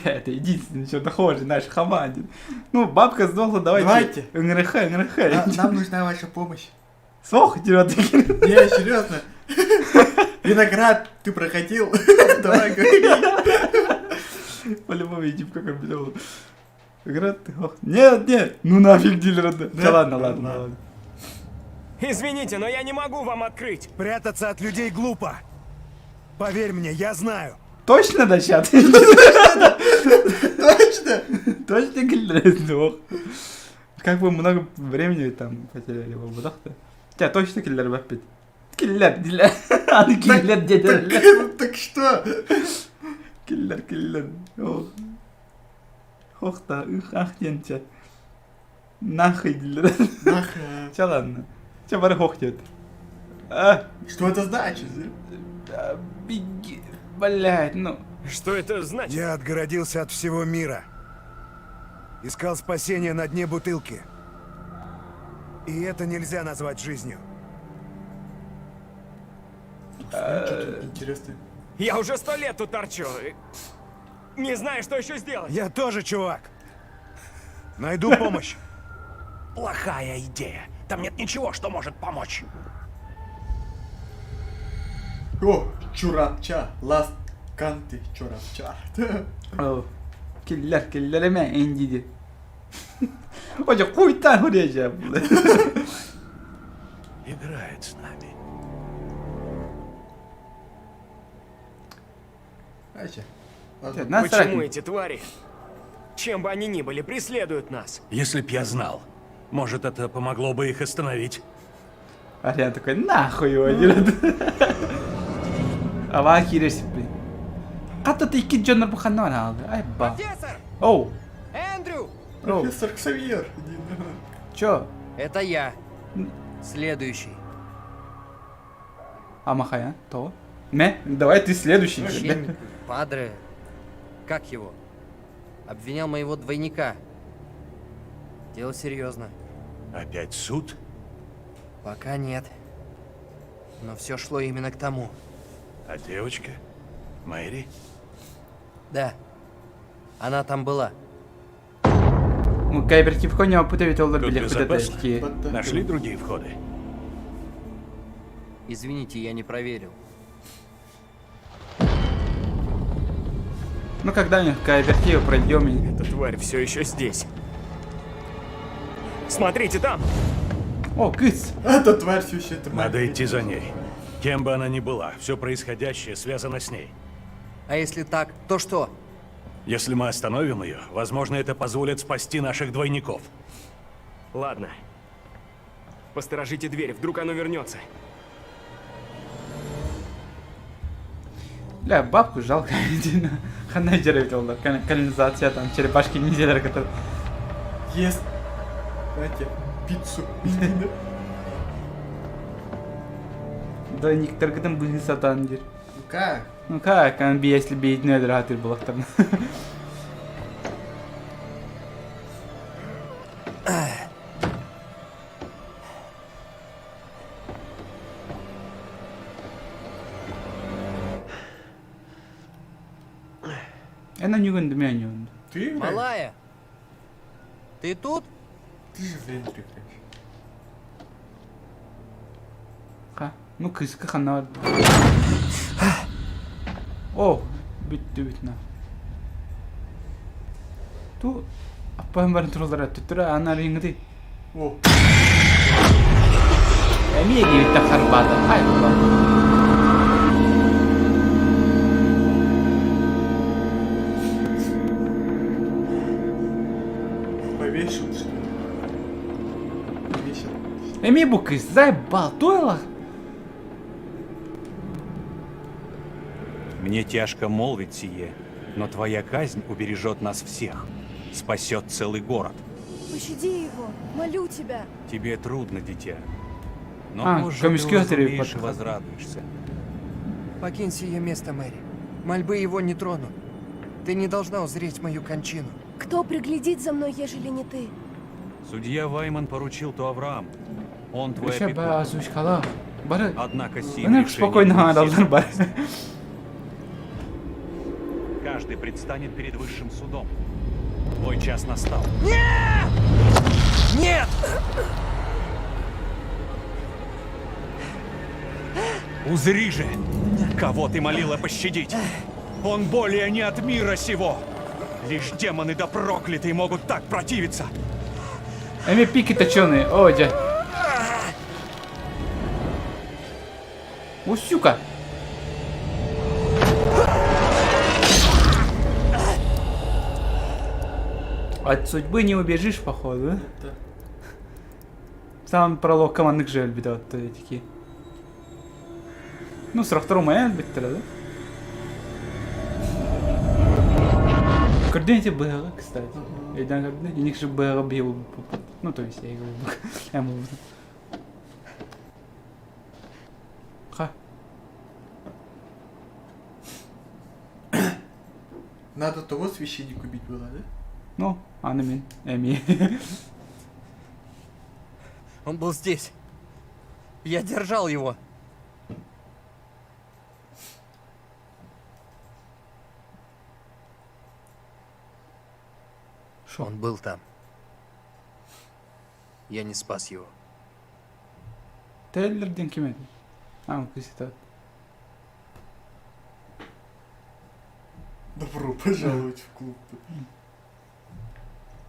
Это единственное, что доходит нашей команде. Ну, бабка сдохла, давайте. НРХ. Нам нужна ваша помощь. Сох, дерёт. Не, серьезно. Виноград, ты проходил? Давай, говори. По-любому иди в какой бедовый. Виноград, ты ох. Нет. Ну нафиг дилера. Да ладно. Извините, но я не могу вам открыть. Прятаться от людей глупо. Поверь мне, я знаю. Точно, да, чат? Точно? Точно киллер сдох. Как бы много времени там потеряли в ободах-то. Тебя точно киллер бапит. Киллер. Киллер, дядя. Так что? Киллер. Ох-то, ахтенча. Нахуй киллер. Нахуй. Че ладно. Че бары хохтет. Что это значит? Беги. Блять, ну. Что это значит? Я отгородился от всего мира. Искал спасения на дне бутылки. И это нельзя назвать жизнью. Интересно. Я уже 100 лет тут торчу. Не знаю, что еще сделать. Я тоже, чувак. Найду помощь. Плохая идея. Там нет ничего, что может помочь. О, чурапча. Last канты чурапча. Killer hemen endidi. Hoca kuytan huraya блядь. Играет с нами. Почему эти твари, чем бы они ни были, преследуют нас? Если б я знал, может, это помогло бы их остановить. Ариан такой, нахуй его дерет. Ава хирesi блин. Қатты iki жонор бұқаннан алды. Ай ба. Профессор! Оу. Эндрю! Профессор Ксавьер. Чё? Это я. Следующий. Амахая, то? Давай ты следующий. Священник, падре. Как его? Обвинял моего двойника. Дело серьезно. Опять суд? Пока нет. Но все шло именно к тому. А девочка? Мэри? Да. Она там была. Ну, кайбертип коня путевит олар Тут билек безопасно. путетешки. Нашли другие входы? Извините, я не проверил. Ну, когда-нибудь кайбертивы пройдем и... Эта тварь все еще здесь. Смотрите там! О, кыц! Эта тварь все еще это Надо идти за ней. Кем бы она ни была, все происходящее связано с ней. А если так, то что? Если мы остановим ее, возможно, это позволит спасти наших двойников. Ладно. Посторожите дверь, вдруг оно вернется. Бля, бабку жалко. Хана жеребит олар. Канализация там, черепашки ниндзялар который... Ест. Знаете, пиццу. Двойниктаргыдан былы сатан дер. Ну как? Ну как, если бейдин өдір атыр бұлақтарына. Она не гонды, меня не гонды. Ты играешь? Малая! Ты тут? Ты же в Эндрю играешь. Ха, ну кыска хана. О, бит на. Ту, аппам барын турулар туттура ана рингди. О. Эмиге бит харбада. Ай баба. Эми бу кыз заебал, тойлах. Мне тяжко молвить сие, но твоя казнь убережет нас всех, спасет целый город. Пощади его, молю тебя. Тебе трудно, дитя, но позже ты комиссиаторы уразумеешь и подход. возрадуешься. Покинь сие место, Мэри. Мольбы его не тронут. Ты не должна узреть мою кончину. Кто приглядит за мной, ежели не ты? Судья Вайман поручил то Аврааму. Он твой Еще опекун. базучкала. Бары. Однако сим Она решением спокойно не адалдар все бар. Каждый предстанет перед высшим судом. Твой час настал. Нет! Узри же, кого ты молила пощадить. Он более не от мира сего. Лишь демоны да проклятые могут так противиться. Эми пики точеные. О, дядь. Усюка. От судьбы не убежишь, походу, да? Да. Сам пролог командных же битва, то такие. Ну, сұрақтар оңай әлбетте, да? Көрден бэга, кстати. Эйдан көрден, еник же бэга бил. Ну, то есть я его эму. Ха. Надо того священника убить было, да? Ну, анамин, эми. Он был здесь. Я держал его. Шо? Он был там. Я не спас его. Тейлерден кем еді? Кыситат. Добро пожаловать в клуб.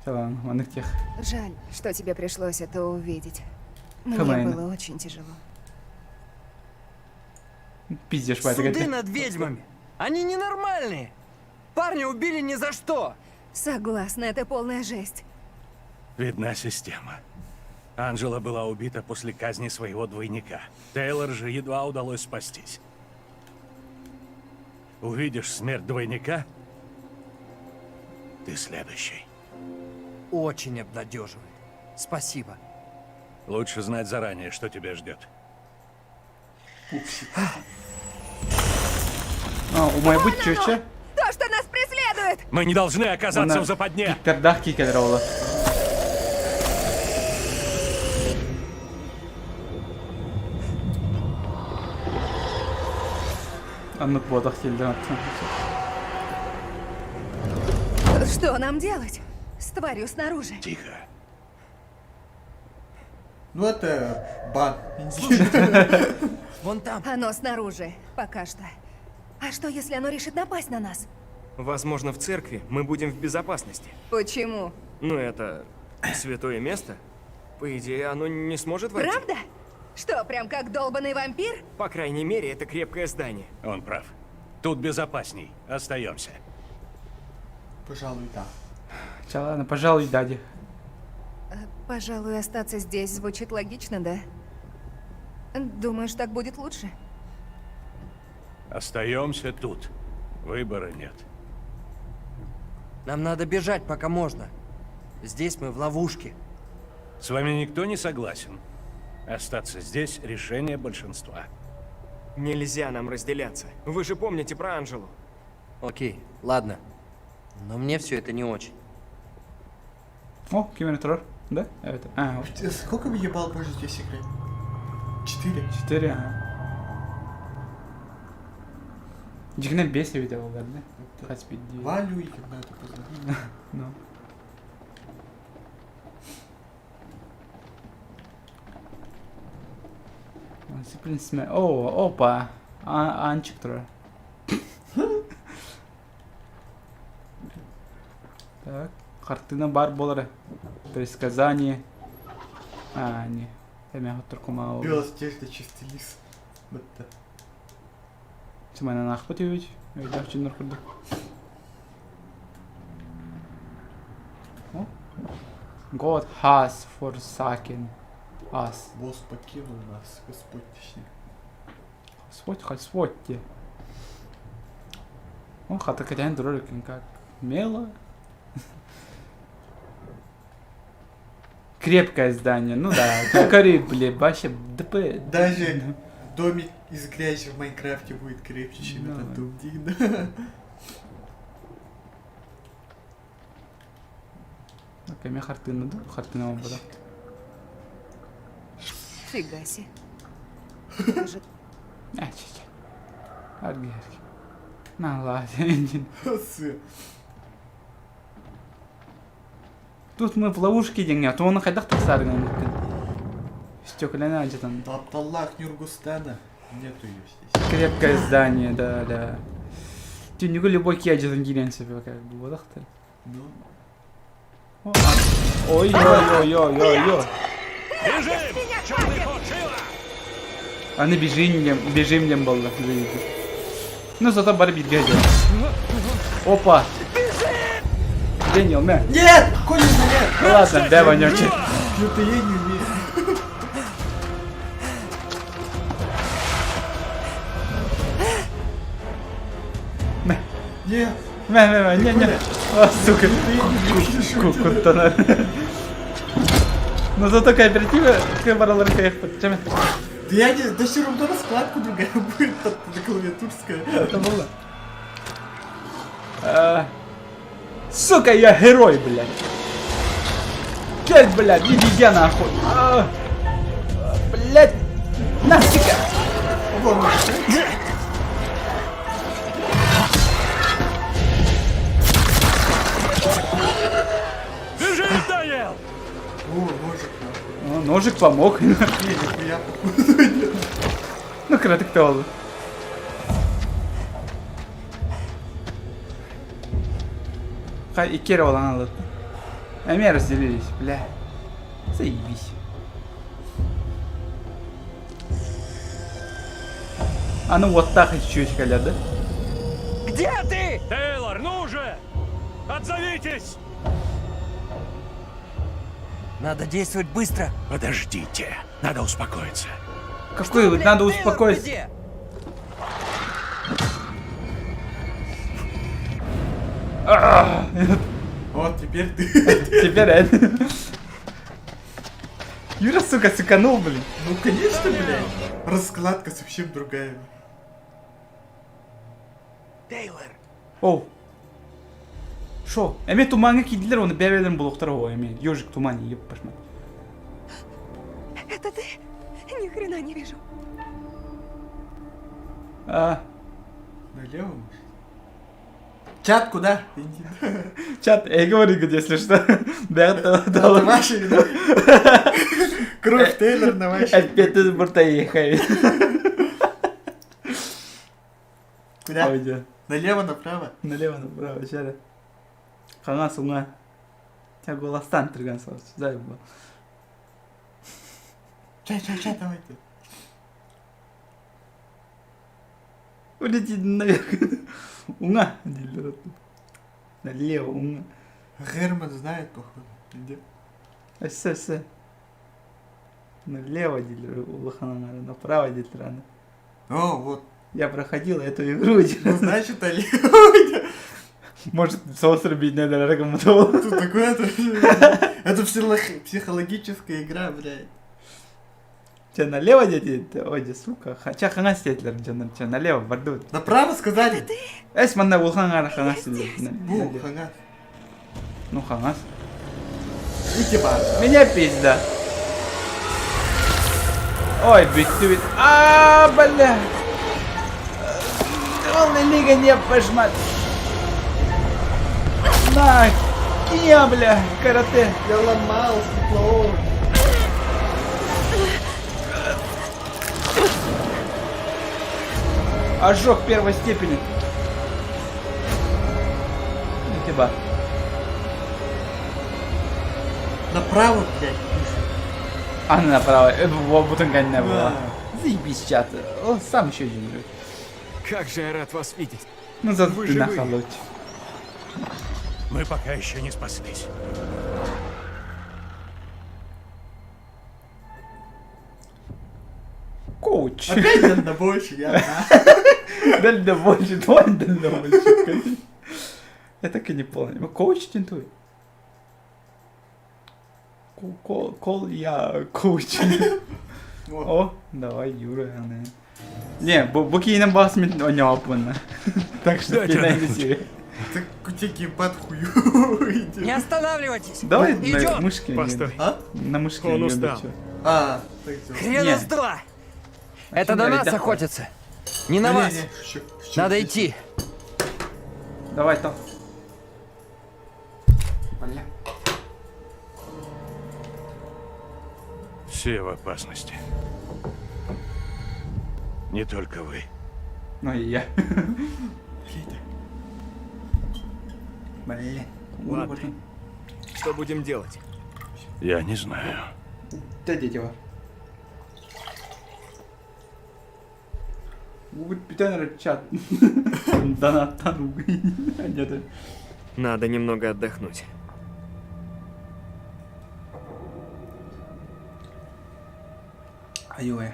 Салам, манных тех. Жаль, что тебе пришлось это увидеть. Мне Хабайна. было очень тяжело. Пиздешь, Суды над ведьмами. Они ненормальные. Парня убили ни за что. Согласна, это полная жесть. Видна система. Анжела была убита после казни своего двойника. Тейлор же едва удалось спастись. Увидишь смерть двойника, ты следующий. Очень обнадеживает. Спасибо. Лучше знать заранее, что тебя ждет. У моей быть чуча. То, что нас преследует! Мы не должны оказаться в западне. Пердах кикер рола. Аннук бодах келді. Что нам делать? С тварью снаружи. Тихо. Ну это бан. Вон там. Оно снаружи, пока что. А что, если оно решит напасть на нас? Возможно, в церкви мы будем в безопасности. Почему? Ну, это святое место. По идее, оно не сможет войти. Правда? Что, прям как долбаный вампир? По крайней мере, это крепкое здание. Он прав. Тут безопасней. Остаемся. Пожалуй, да. Ладно, пожалуй, дади. Пожалуй, остаться здесь звучит логично, да? Думаешь, так будет лучше? Остаемся тут. Выбора нет. Нам надо бежать, пока можно. Здесь мы в ловушке. С вами никто не согласен. Остаться здесь — решение большинства. Нельзя нам разделяться. Вы же помните про Анжелу. Окей, ладно. Но мне все это не очень. О, кибертеррор. Да? Это. Вот. Сколько бы ебал позже здесь играть? 4. 4, ага. Жигнен 5 видео олар, да? Хаспид. Валю и когда это познать. Ну. Принципе, о, опа. Анчик трое. Так, картина бар болары. Предсказание. Не. Эме хотыркума. Белостежный чистый лис. Вот так. Симайна нахпыт үйт. Өйдақ жинар кырды. God has forsaken. Ас. Босс покинул нас, Господь точнее. Господь. Он хата кадян дураликин как мело. Крепкое здание, ну да. Какой, блин, вообще ДП. Даже домик из грязи в Майнкрафте будет крепче, чем этот дом Дина. Окей, мне хартина, да? Хартина вам была. Фига себе. Чуть-чуть. Арги. На, ладно. Тут мы в ловушке деньги, то он хайдах тасарган мумкин. Стёкляна где-то. Абдаллах Нюргустана. Нету ее здесь. Крепкое здание, да. Ты не любой кеджин гирен себе как бы вот так. Ну. Ой-ой-ой-ой-ой. Бежим! Черный ход, живо! Они бежим лем было. Ну зато барбит гадил. Опа. Дэниел, мя. Нет! Конец нет! Ладно, дай вонючий. Это я не умею. Нет! Не. А, сука. Кукутана. Но зато кооператива выбрал РКФ. Чем это? Да я не... Да все равно раскладка другая будет, клавиатурская. Это было. Сука, я герой, блядь. Блядь, иди я нахуй. Блядь. Нафига. Бежим, Даниэл! О, ножик. Ножик помог. Ну, краток то. И Кирова надо. А мы разделились, бля. Заебись. А ну вот так чуть-чуть, Коля, да? Где ты? Тейлор, ну же! Отзовитесь! Надо действовать быстро. Подождите, надо успокоиться. Какой вы? Надо успокоиться. Где? Вот, теперь ты. Теперь это. Юра, сука, сыканул, блин. Ну, конечно, блядь. Раскладка совсем другая. Тейлор. Оу. Шо? Эме туманга кидлер, он бевелен блоктар о, эме. Ёжик тумани, еб пошма. Это ты? Ни хрена не вижу. Налево, может? Чат куда? Чат, я говорю, если что. Это ваши, да? Кровь Тейлор на вашей. Опять из борта ехай. Куда? Налево, направо? Налево, направо, сейчас. Хана сунга. Тебя голостан триган сос. Дай его. Чай, давайте. Улети наверх. Унга. Налево, унга. Герман знает, походу. Где? Все. Налево дилер улахана, направо дилер. О, вот. Я проходил эту игру. Ну, значит, налево. Может, соус рубить надо, ракоматол. Тут такое, это психологическая игра, блядь. Че, налево дети? Ой, сука. Че, хана стетлер, че, налево, борду. Направо сказали? Эс, манна улхана хана стетлер. Ну, хана. Ну, хана. Итиба. Меня пизда. Ой, бит. Бля. Волны лига не пошмат. На, я, бля, карате. Я ломал стекло. Ожог первой степени. Итиба. Направо, блядь. Направо. Вот бутынка не было. Заебись, чат. Он сам еще не. Как же я рад вас видеть. Ну зато Вы ты живы. нахалуть. Мы пока еще не спаслись. Опять дальнобойщик, я. Дальнобойщик, твой дальнобойщик. Я так и не понял. Коуч тинтуй. Кол я коуч. О, давай, Юра, не. Не, букиным басмен онёпанно. Так что пинай себе. Так у тебя геймпад хую. Не останавливайтесь! Давай Идём! на мышке. Постой. А? На мышке. Он не устал. чё. А, так всё. Хрена с два! Это на нас охотятся. Не на вас. Не, шучу, Надо идти. Давай, там. Бля. Все в опасности. Не только вы. Ну и я. Бля. Ладно. Что будем делать? Я не знаю. Дядя его. Будет питание чат. Донатан. Нет. Надо немного отдохнуть. Ай-ой.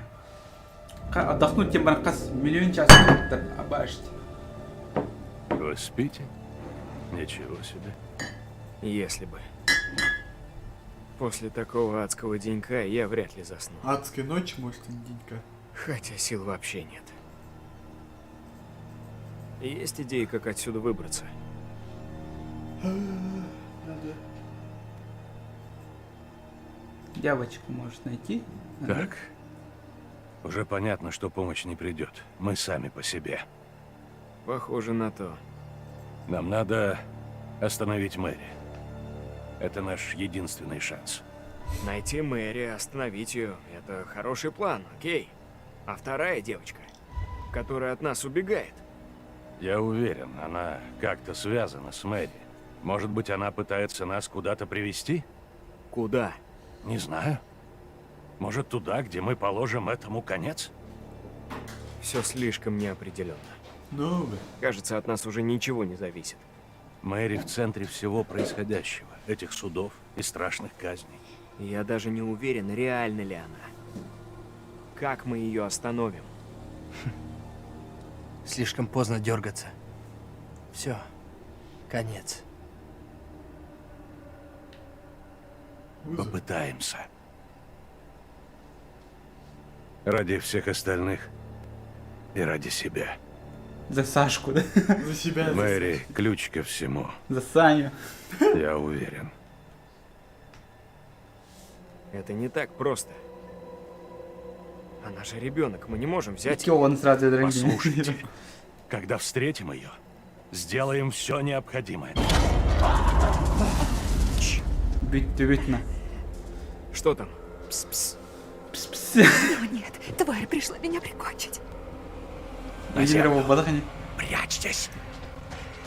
Отдохнуть тебе баркас миллион часов. Обашьте. Вы спите? Ничего себе. Если бы. После такого адского денька я вряд ли засну. Адская ночь, может, денька. Хотя сил вообще нет. Есть идеи, как отсюда выбраться? Надо. Девочку можешь найти. Так. Уже понятно, что помощь не придет. Мы сами по себе. Похоже на то. Нам надо остановить Мэри. Это наш единственный шанс. Найти Мэри, остановить ее — это хороший план, окей. А вторая девочка, которая от нас убегает. Я уверен, она как-то связана с Мэри. Может быть, она пытается нас куда-то привести? Куда? Не знаю. Может, туда, где мы положим этому конец? Все слишком неопределенно. Ну, Кажется, от нас уже ничего не зависит. Мэри в центре всего происходящего. Этих судов и страшных казней. Я даже не уверен, реальна ли она. Как мы ее остановим? Слишком поздно дергаться. Все. Конец. Попытаемся. Ради всех остальных и ради себя. За Сашку, да? за себя. Мэри – ключ ко всему. За Саню. Я уверен. Это не так просто. Она же ребенок, мы не можем взять... Чё он сразу дорогие? Послушайте, когда встретим ее, сделаем все необходимое. Битвитно. Что там? Пс-пс. Пс-пс. О нет, тварь пришла меня прикончить. Лидировал в бадахане. Прячьтесь.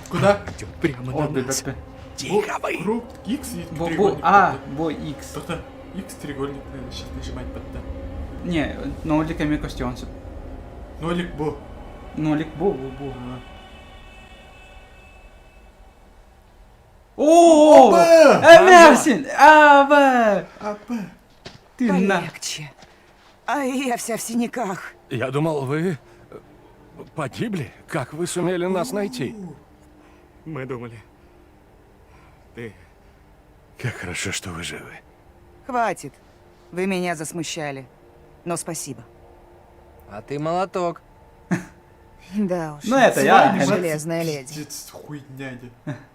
Куда? Прямо О, на нас. ББП. Тихо вы. Круг X и Бо, треугольник. а, бо X. Кто-то X треугольник надо сейчас нажимать под Т. Не, ноликами костюмся. Нолик бо. Нолик бо. О! Эмерсин! Абе! Ты на... Полегче. А я вся в синяках. Я думал, вы погибли. Как вы сумели нас найти? Мы думали. Ты... Как хорошо, что вы живы. Хватит. Вы меня засмущали. Но спасибо. А ты молоток. Да уж. Ну, это с я. вами, железная леди. Пиздец, хуйня.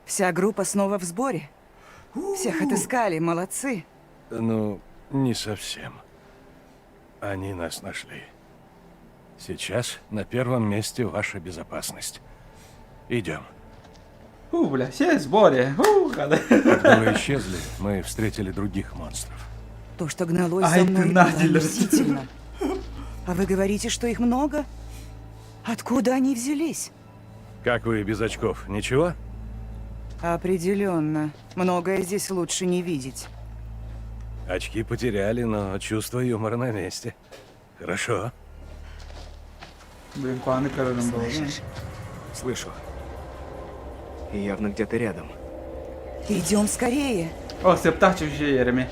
Вся группа снова в сборе. Всех отыскали, молодцы. Ну, не совсем. Они нас нашли. Сейчас на первом месте ваша безопасность. Идем. Бля, все в сборе. Когда вы исчезли, мы встретили других монстров. То, что гналось Ай, за ты мной, было Надя, омерзительно. А вы говорите, что их много? Откуда они взялись? Как вы без очков? Ничего? Определенно. Многое здесь лучше не видеть. Очки потеряли, но чувство юмора на месте. Хорошо. Блин, куаны королем был. Слышу. И явно где-то рядом. Идем скорее. О, септах чуже ереми.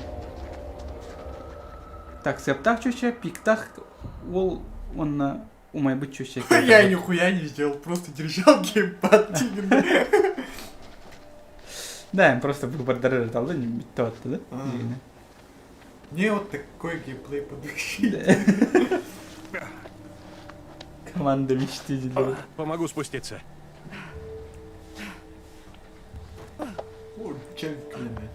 Так, септах чуже, пиктах, ол он умай быть чуще. Я нихуя не сделал, просто держал геймпад. Да, им просто выбор дороже дал, да, не бит то, да? Мне вот такой геймплей подыщи. Команда мечты делает. Помогу спуститься. О, челик клемет.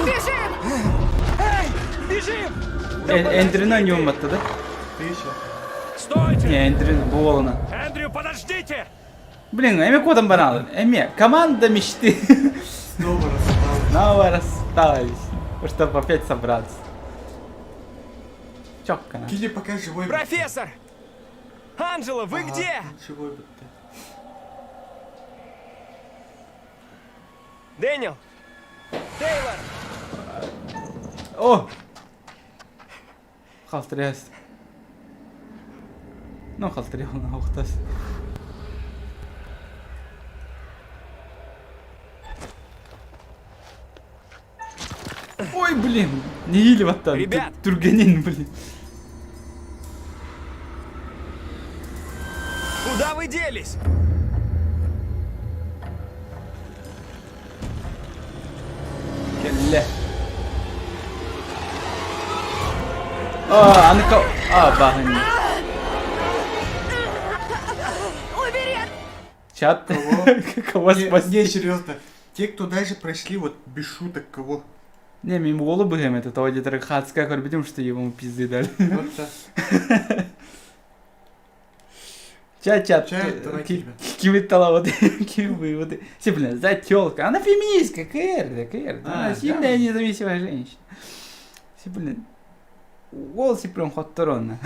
Бежим! Бежим! Эндрина не уматты, да? Ты еще? Стойте! Не, Эндрина, Буолана. Эндрю, подождите! Блин, эми кодом банал. Эми, команда мечты. Снова расстался. Снова расстались. Чтобы опять собраться. Чёкка. Киди пока живой. Профессор! Анджела, вы где? Живой бы ты. Дэниел! Тейлор! О! Халтряс. Ну, халтрял на ухтас. Ой, блин! Не ели вот там. Ребят! Турганин, блин. Куда вы делись? Келле. Анка. Багани. Убери! Чат. Кого Не, спасти? серьезно. Те, кто даже прошли, вот без шуток, кого? Не, мимо голову бэгэм, это того где-то хатская, потому что ему пизды дали. Вот так. Чат, Чат, давай тебя. кивитала вот, выводы. Все, блин, за тёлка. Она феминистка, Кэр. Она сильная независимая женщина. Все, блин. Волосы прям хотторонна.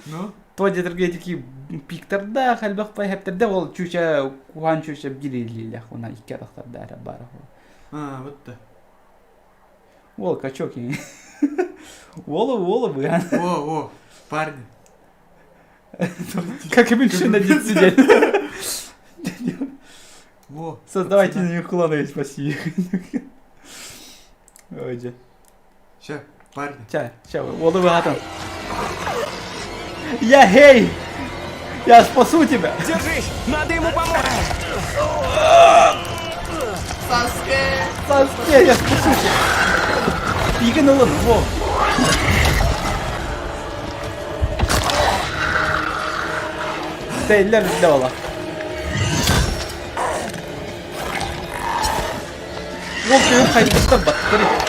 Ну? То где-то такие пиктерда, хальбах пайхептерда, ол чуча, кухан чуча бдирилилях, она икки адахтарда ара бараху. Вот так. Ол, качоки. Волу, блин. О, парни. Как и меньше на день сидеть. Во. Создавайте на них клоны, спасибо. Ой, Ща, парни. Ща, воду вигатом. Я гей! Я спасу тебя! Держись! Надо ему помочь! Саске, я спасу тебя! Пиканула, во! Тейлер сделала. Вот ты ходишь, что батарея.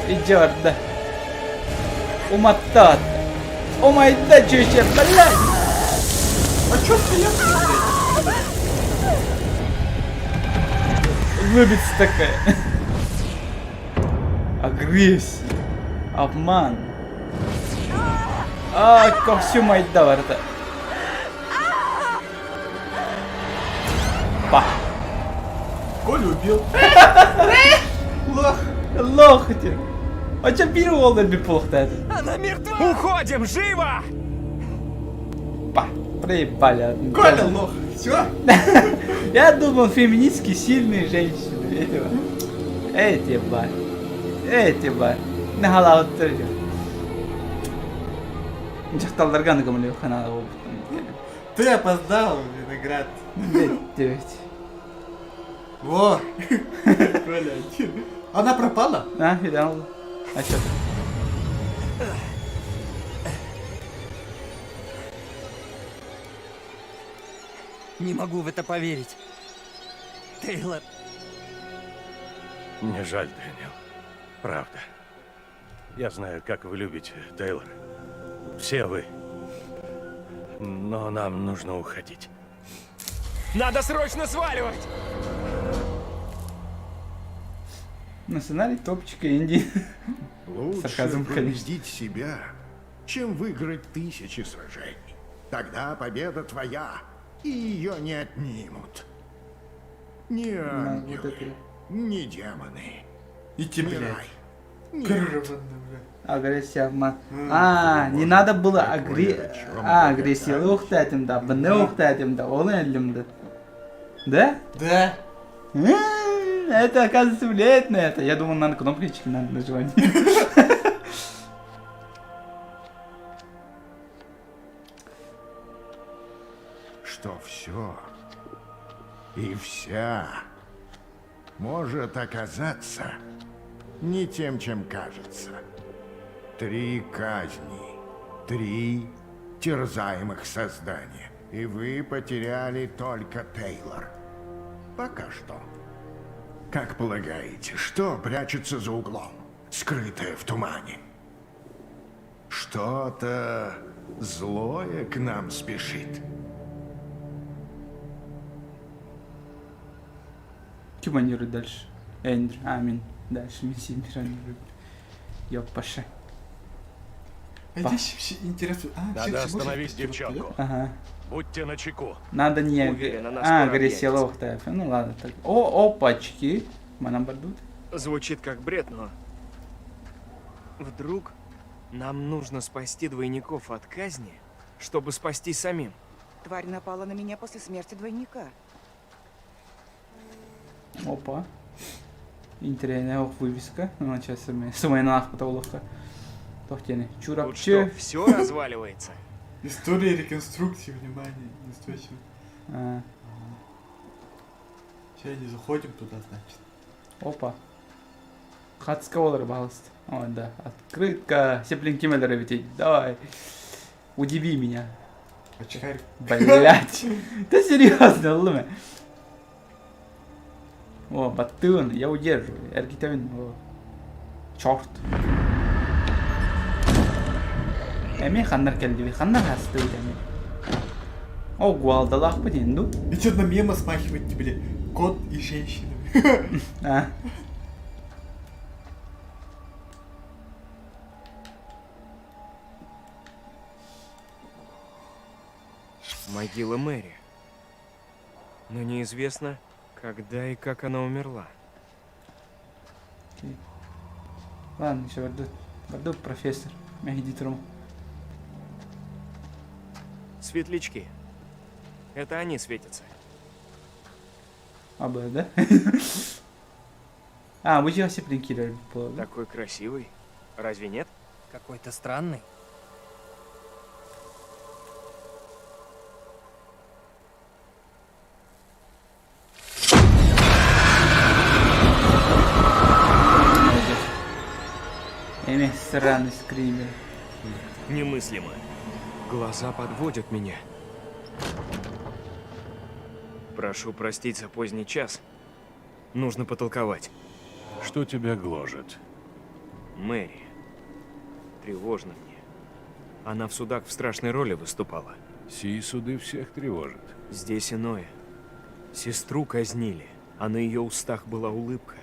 Идет, да. Уматат. О май да, чуть-чуть, блядь. А чё ты Лыбится такая. Агрессия. Обман. Ко всю мать даварда. Па. Колю убил. Лох ты. А чё первый на биплох это? Она мертва! Уходим, живо! Па. Проебали. Коля лох. Всё? Я думал, феминистки сильные женщины. Эти бар. Не халал тұрды. Жақталдарға нагамлю канал. Ты опоздал, виноград. Ведь. Во. Коля один. Она пропала? Видал. А чё? Не могу в это поверить. Тейлор. Мне жаль, Дэниел. Правда. Я знаю, как вы любите, Тейлор. Все вы. Но нам нужно уходить. Надо срочно сваливать! На сценарий топчика Инди. Лучше Сарказм, конечно. победить себя, чем выиграть тысячи сражений. Тогда победа твоя, и ее не отнимут. Ни ангелы, ни демоны. И тебе, ни рай, ни Короче, ад. ладно, бля. Агрессия. Не надо было агрессию ухтатим, да, бны ухтатим, да, он эльмды. Да? Да. Это, оказывается, влияет на это. Я думал, надо кнопочки надо нажимать. Что все и вся может оказаться не тем, чем кажется. 3 казни, 3 терзаемых создания. И вы потеряли только Тейлор. Пока что. Как полагаете, что прячется за углом, скрытое в тумане? Что-то злое к нам спешит. Кем анирует дальше? Эндрю, амин. Дальше Симбир анирует. Ёппаша. А здесь все интересно. Надо остановить девчонку. Ага. Будьте начеку. Надо не... Уверен, она скоро агрессия лохтаев. Ну ладно, так. Опачки. Манабардут. Звучит как бред, но... Вдруг нам нужно спасти двойников от казни, чтобы спасти самим? Тварь напала на меня после смерти двойника. Опа. Интересная вывеска. Ну, сейчас сумайнах потолока. Тохтяны. Тут Чурапче. что, все разваливается? История реконструкции, внимание, источник. Сейчас не заходим туда, значит. Опа. Хацкаолар, пожалуйста. О, да. Открытка. Сеплин Кимелер ведь. Давай. Удиви меня. Очкарик. Блять. Да серьезно, луме. О, батон, я удерживаю. Эргитовин. Черт. Эми ханнар келди. Ханнар хасты удами. О, гуалдалах подинду. И что на мема смахивает тебе? Кот и женщина. А. Могила Мэри. Но неизвестно, когда и как она умерла. Ладно, еще вардут профессор. Мягидитрум. Светлячки. Это они светятся. А, да? Мы же все плинкировали. Такой красивый. Разве нет? Какой-то странный. Эми странный скример. Немыслимо. Глаза подводят меня. Прошу простить за поздний час. Нужно потолковать. Что тебя гложет? Мэри. Тревожно мне. Она в судах в страшной роли выступала. Сии суды всех тревожат. Здесь иное. Сестру казнили, а на ее устах была улыбка.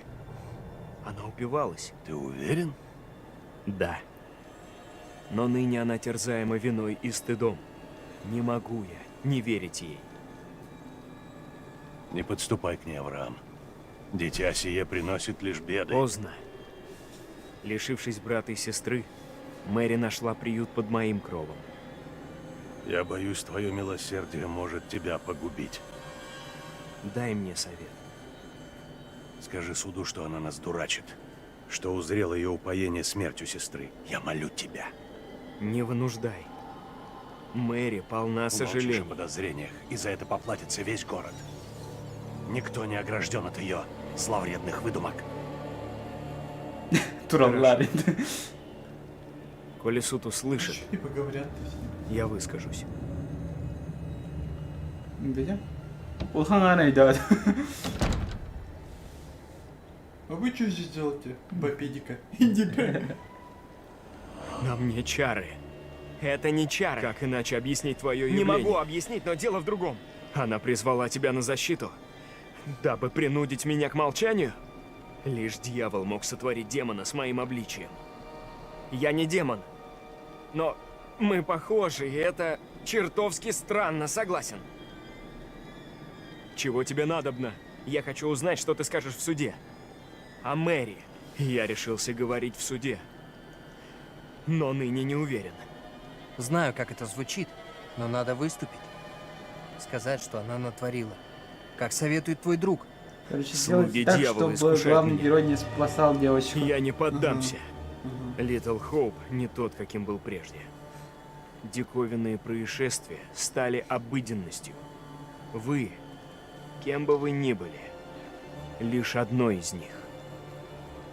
Она упивалась. Ты уверен? Да. Но ныне она терзаема виной и стыдом. Не могу я не верить ей. Не подступай к ней, Авраам. Дитя сие приносит лишь беды. Поздно. Лишившись брата и сестры, Мэри нашла приют под моим кровом. Я боюсь, твое милосердие может тебя погубить. Дай мне совет. Скажи суду, что она нас дурачит. Что узрело ее упоение смертью сестры. Я молю тебя. Не вынуждай. Мэри полна сожалений. Молчишь о подозрениях, и за это поплатится весь город. Никто не огражден от ее зловредных выдумок. Туралларит. Коли суд услышит, И поговорят с ним. я выскажусь. Видя? Улхангана идет. А вы что здесь делаете, бапедика? Индика. На мне чары. Это не чары. Как иначе объяснить твое явление? Не могу объяснить, но дело в другом. Она призвала тебя на защиту, дабы принудить меня к молчанию? Лишь дьявол мог сотворить демона с моим обличием. Я не демон, но мы похожи, и это чертовски странно, согласен. Чего тебе надобно? Я хочу узнать, что ты скажешь в суде. О Мэри. Я решился говорить в суде. но ныне не уверен. Знаю, как это звучит, но надо выступить. Сказать, что она натворила. Как советует твой друг. Короче, Слуги сделать так, дьявола чтобы искушают главный меня. герой не спасал девочку. Я не поддамся. Литл Хоуп не тот, каким был прежде. Диковинные происшествия стали обыденностью. Вы, кем бы вы ни были, лишь одно из них.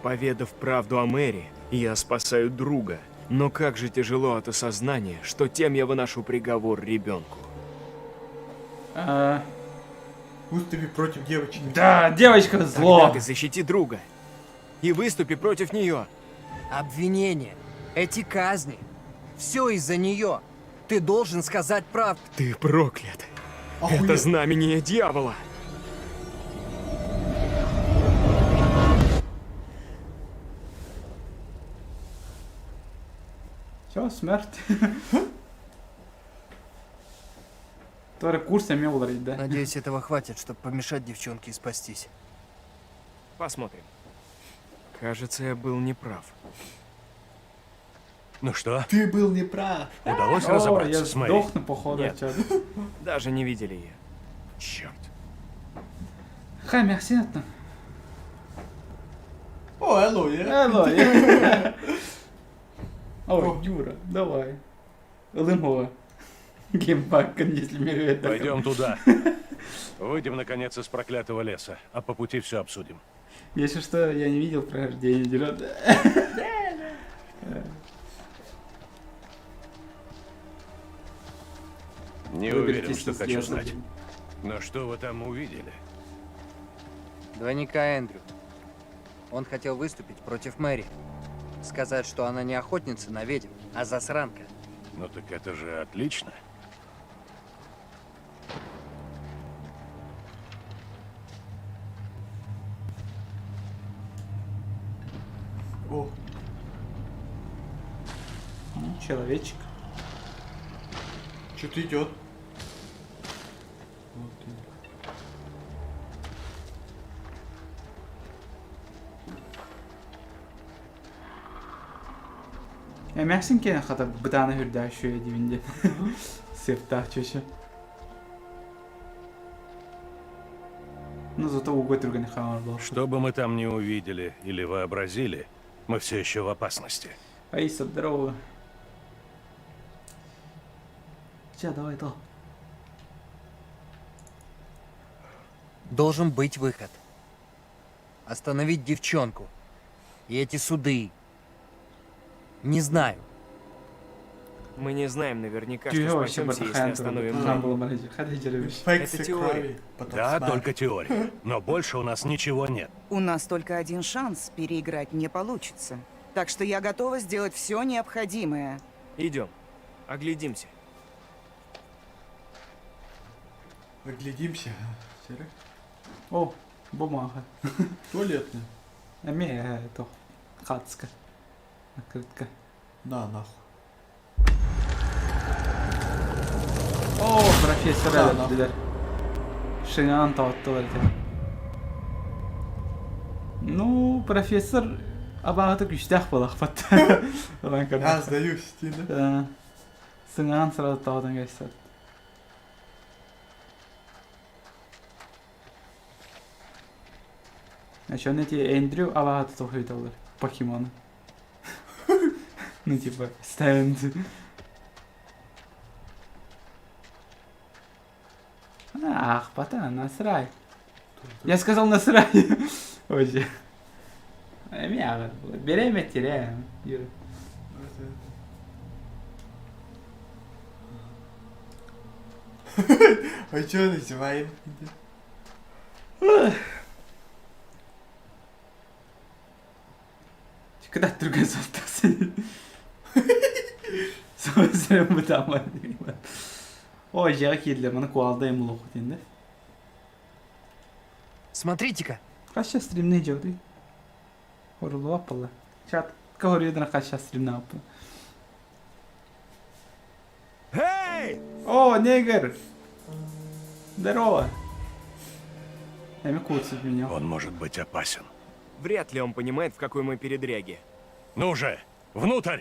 Поведав правду о Мэри, я спасаю друга. Но как же тяжело от осознания, что тем я выношу приговор ребенку. Выступи против девочки. Да, девочка зло. Тогда ты защити друга. И выступи против нее. Обвинения, эти казни. Все из-за нее. Ты должен сказать правду. Ты проклят. Охуеть. Это знамение дьявола. Все, смерть. Твой курс я имел говорить, да? Надеюсь, этого хватит, чтобы помешать девчонке и спастись. Посмотрим. Кажется, я был неправ. Ну что, Ты был неправ. удалось О, разобраться я с Мэри? сдохну, походу, Нет. отсюда. Даже не видели ее. Черт. Хай, merci, attends. О, Элой. Алло. Ой, Юра, давай. Лымова. Геймпак, если мигает. Пойдем туда. Выйдем, наконец, из проклятого леса, а по пути все обсудим. Если что, я не видел прохождение дерет. Не уверен, что хочу знать. Но что вы там увидели? Двойника Эндрю. Он хотел выступить против Мэри. Сказать, что она не охотница на ведьм, а засранка. Ну так это же отлично. О, Человечек. что-то идет. Эмяксин кен хата бытаны хүрдә шуя дивинде. Септа чөчө. Ну зато угой турган хамар был. Что бы мы там ни увидели или вообразили, мы все еще в опасности. Аиса, здорово. Ча, давай то. Должен быть выход. Остановить девчонку. И эти суды. Не знаю. Мы не знаем наверняка, Тюё что вообще спасемся, если батахан остановим Там Мэри. было маленький. Ходи, деревиш. Это теория. Да, только теория. Но больше у нас ничего нет. У нас только один шанс, переиграть не получится. Так что я готова сделать все необходимое. Идем. Оглядимся. Оглядимся. Серый. О, бумага. Туалетная. Эме, то. Хацка. Открытка. На, нахуй. О, профессор Да, Эллер. Шыңан тауттылар екен. Ну, профессор абағыты күштәк болақ батты. Я сдаюсь, Тина. Сыңан сразу таудан кәйсат. Еще на те Эндрю абағыты тоқиды олар. Покемоны. Ну, типа, стенд. Ах, пацан, насрай. Я сказал насрай. Ой, меня беременна теряем. Юра. А что называем? Когда другая золотая. Sonra bu tamam. Ой, я кидле, мана куалдайм лоху тенде. Смотрите-ка. Каша стримный жоды. Орулу аппала. Чат. Говорю, да каша стримна аппа. Эй! О, негр! Здорово! Я куцает меня. Он может быть опасен. Вряд ли он понимает, в какой мы передряге. Ну же, внутрь!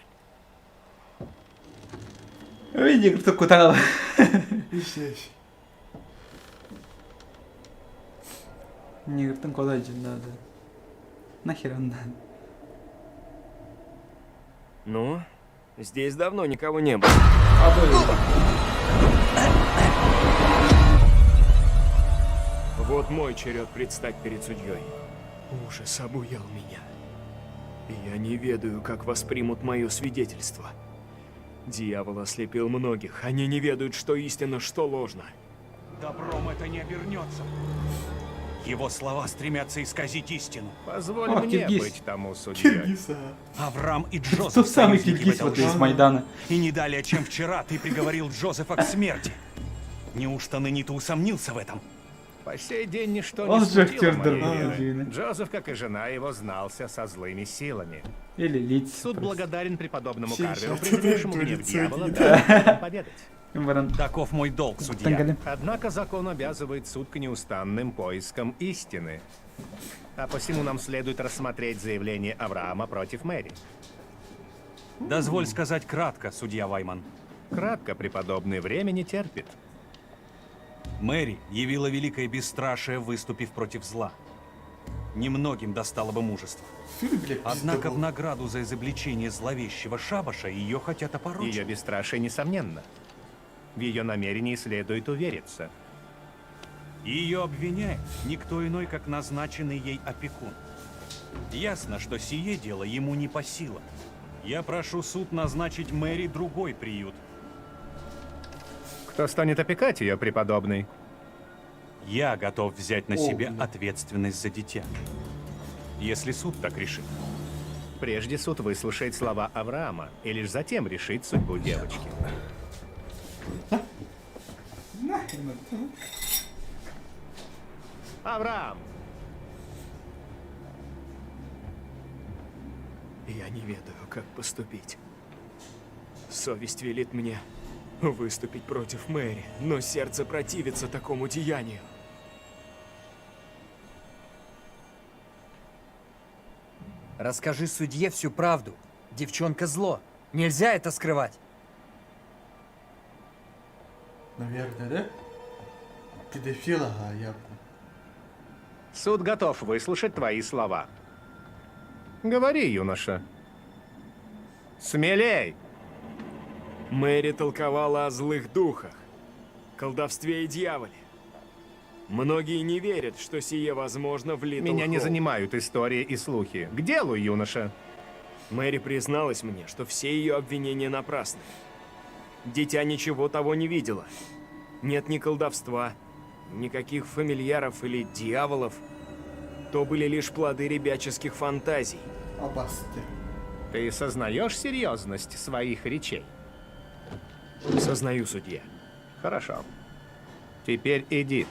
Негр куда? И здесь. Негр куда надо? Нахер он надо? Ну, здесь давно никого не было. Вот мой черед предстать перед судьей. Ужас обуял меня. И я не ведаю, как воспримут мое свидетельство. Дьявол ослепил многих. Они не ведают, что истинно, что ложно. Добром это не обернется. Его слова стремятся исказить истину. Позволь О, мне Киргиз. быть тому судьей. Киргиза. Авраам и Тот Джозеф самый союзники в Киргиз этой вот из лжи. Майдана. И не далее, чем вчера, ты приговорил Джозефа к смерти. Неужто ныне ты усомнился в этом? По сей день ничто Он не же смутило актер моей здоровый, веры. Джина. Джозеф, как и жена его, знался со злыми силами. Или лиц. Суд благодарен преподобному Сейчас Карверу, это презревшему будет гнев дьявола, судья. дал нам победить. Таков мой долг, судья. Однако закон обязывает суд к неустанным поискам истины. А посему нам следует рассмотреть заявление Авраама против Мэри. Дозволь сказать кратко, судья Вайман. Кратко, преподобный, время не терпит. Мэри явила великое бесстрашие, выступив против зла. Немногим достало бы мужества. Однако в награду за изобличение зловещего шабаша ее хотят опорочить. Ее бесстрашие несомненно. В ее намерении следует увериться. Ее обвиняет никто иной, как назначенный ей опекун. Ясно, что сие дело ему не по силам. Я прошу суд назначить Мэри другой приют. Кто станет опекать ее, преподобный? Я готов взять на себя ответственность за дитя. Если суд так решит. Прежде суд выслушает слова Авраама и лишь затем решит судьбу девочки. Авраам! Я не ведаю, как поступить. Совесть велит мне выступить против Мэри, но сердце противится такому деянию. Расскажи судье всю правду. Девчонка зло. Нельзя это скрывать. Наверное, да? Педофил, ага, явно. Суд готов выслушать твои слова. Говори, юноша. Смелей! Мэри толковала о злых духах, колдовстве и дьяволе. Многие не верят, что сие возможно в Литл Меня не Хоуп. занимают истории и слухи. К делу, юноша. Мэри призналась мне, что все ее обвинения напрасны. Дитя ничего того не видела. Нет ни колдовства, никаких фамильяров или дьяволов. То были лишь плоды ребяческих фантазий. Опасности. Ты сознаешь серьезность своих речей? Сознаю, судья. Хорошо. Теперь иди.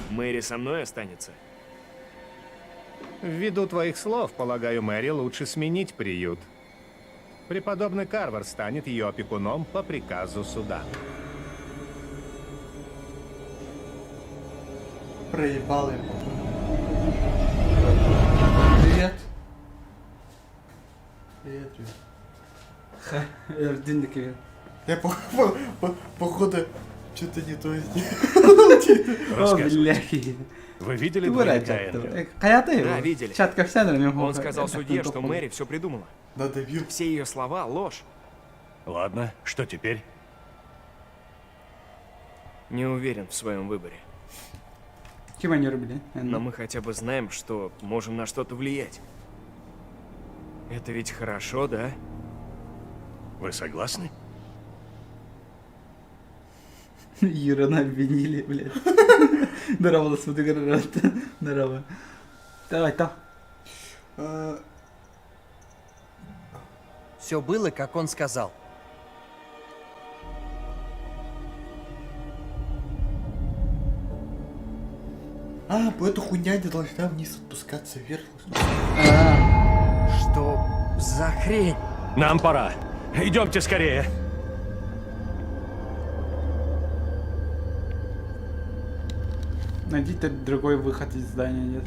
Мэри со мной останется? Ввиду твоих слов, полагаю, Мэри лучше сменить приют. Преподобный Карвер станет ее опекуном по приказу суда. Проебал его. Привет. Привет, привет. Я походу что-то не то сделал. О, бляхи. Вы видели Дурак, двойника? Хаята его? Да, видели. Чатка вся на нем. Он сказал судье, что Мэри все придумала. Надавил. Все ее слова — ложь. Ладно, что теперь? Не уверен в своем выборе. Кем они рубили? Но мы хотя бы знаем, что можем на что-то влиять. Это ведь хорошо, да? Вы согласны? Юрана обвинили, блядь. Здорово, смотри, здорово. Давай, там. Все было, как он сказал. Эта хуйня не должна вниз отпускаться вверх. Что за хрень? Нам пора. Идемте скорее. Найдите другой выход из здания, нет.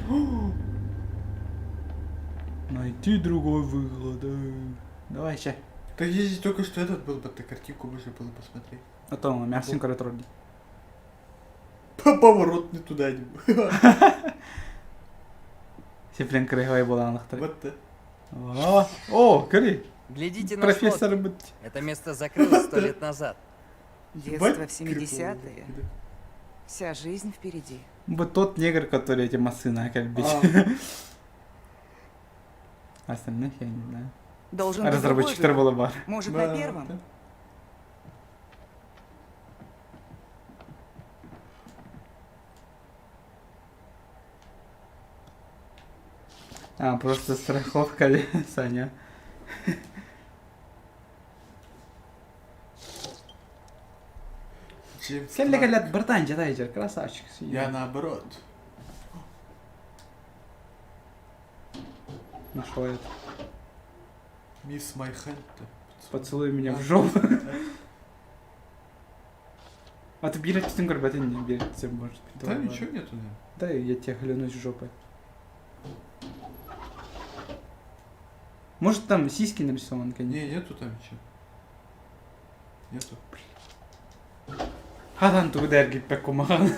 Найти другой выход. Давай, ща. Так если только что этот был бы, то картинку можно было посмотреть. А то мясенько ретроги. Поворот не туда не был. Сеплен крыгой была на Вот да. О, Кри. Глядите на Профессор фотки. быть. Это место закрылось 100 лет назад. Детство в 70-е. Вся жизнь впереди. Вот тот негр, который эти массы как бить. Остальных я не знаю. Должен быть Разработчик другой был выход. бар. Может, на первом? А, просто страховка, Саня. Келли говорят, братан, читайте, красавчик. Я наоборот. Нашел это. Мисс Майхенд. Поцелуй меня в жопу. А ты берешь тем горбатый не берешь, может быть. Да ничего нету, да. Да, я тебя глянусь в жопой. Может там сиськи нарисованы, конечно. Не, нету там ничего. Нету. Хадан туда гиппек кумахан.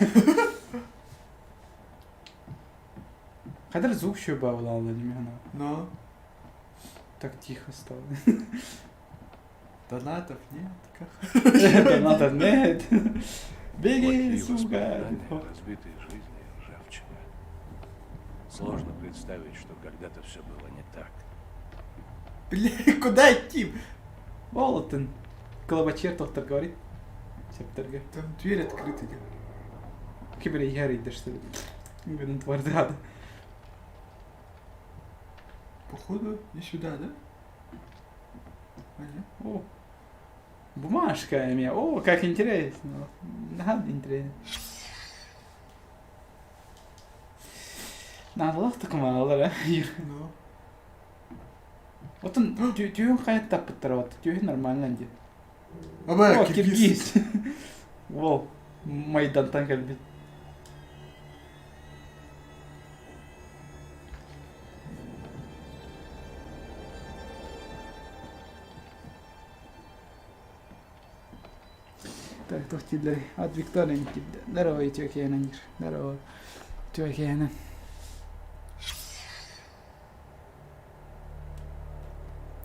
Кадар звук еще убавлял, Владимир. Но. Так тихо стало. Донатов нет. Донатов нет. Беги, сука. Разбитые жизни, ржавчина. Сложно представить, что когда-то все было не так. Бля, куда идти? Волотен. Колобачертов-то говорит. Септерга. Там дверь открыта. Кибер ярый, да что ли? Блин, твардада. Походу, не сюда, да? О, бумажка имея. О, как интересно. Да, интересно. Надо лохтак мало, Юр. Ну. Вот он, тюйон хает таппыттар, вот, тюйон нормально где. О, киргиз. Во, майдантан кәлбет. Так, тохтидлер. От Виктория не кидде. Здорово, тёкейна, Нир. Здорово. Тёкейна.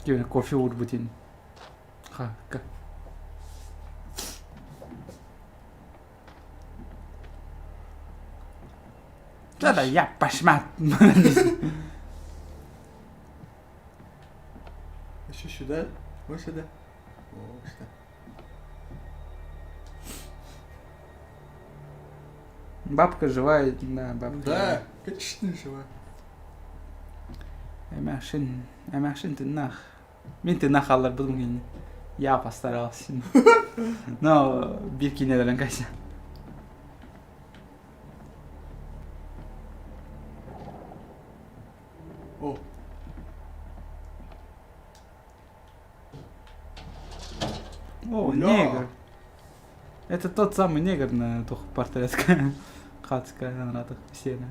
Кевин, кофе урбутин. Ха-ка. Да-да, я пошмат. Еще сюда? Вот сюда. О, что? Бабка живая, да, бабка. Да, конечно, живая. Эмашин ты нах. Мен ты нахалар был мгин. Я постарался. Но бирки не даден кайся. О. О, негр. Это тот самый негр на тух портретская. Хатская граната. Все, да.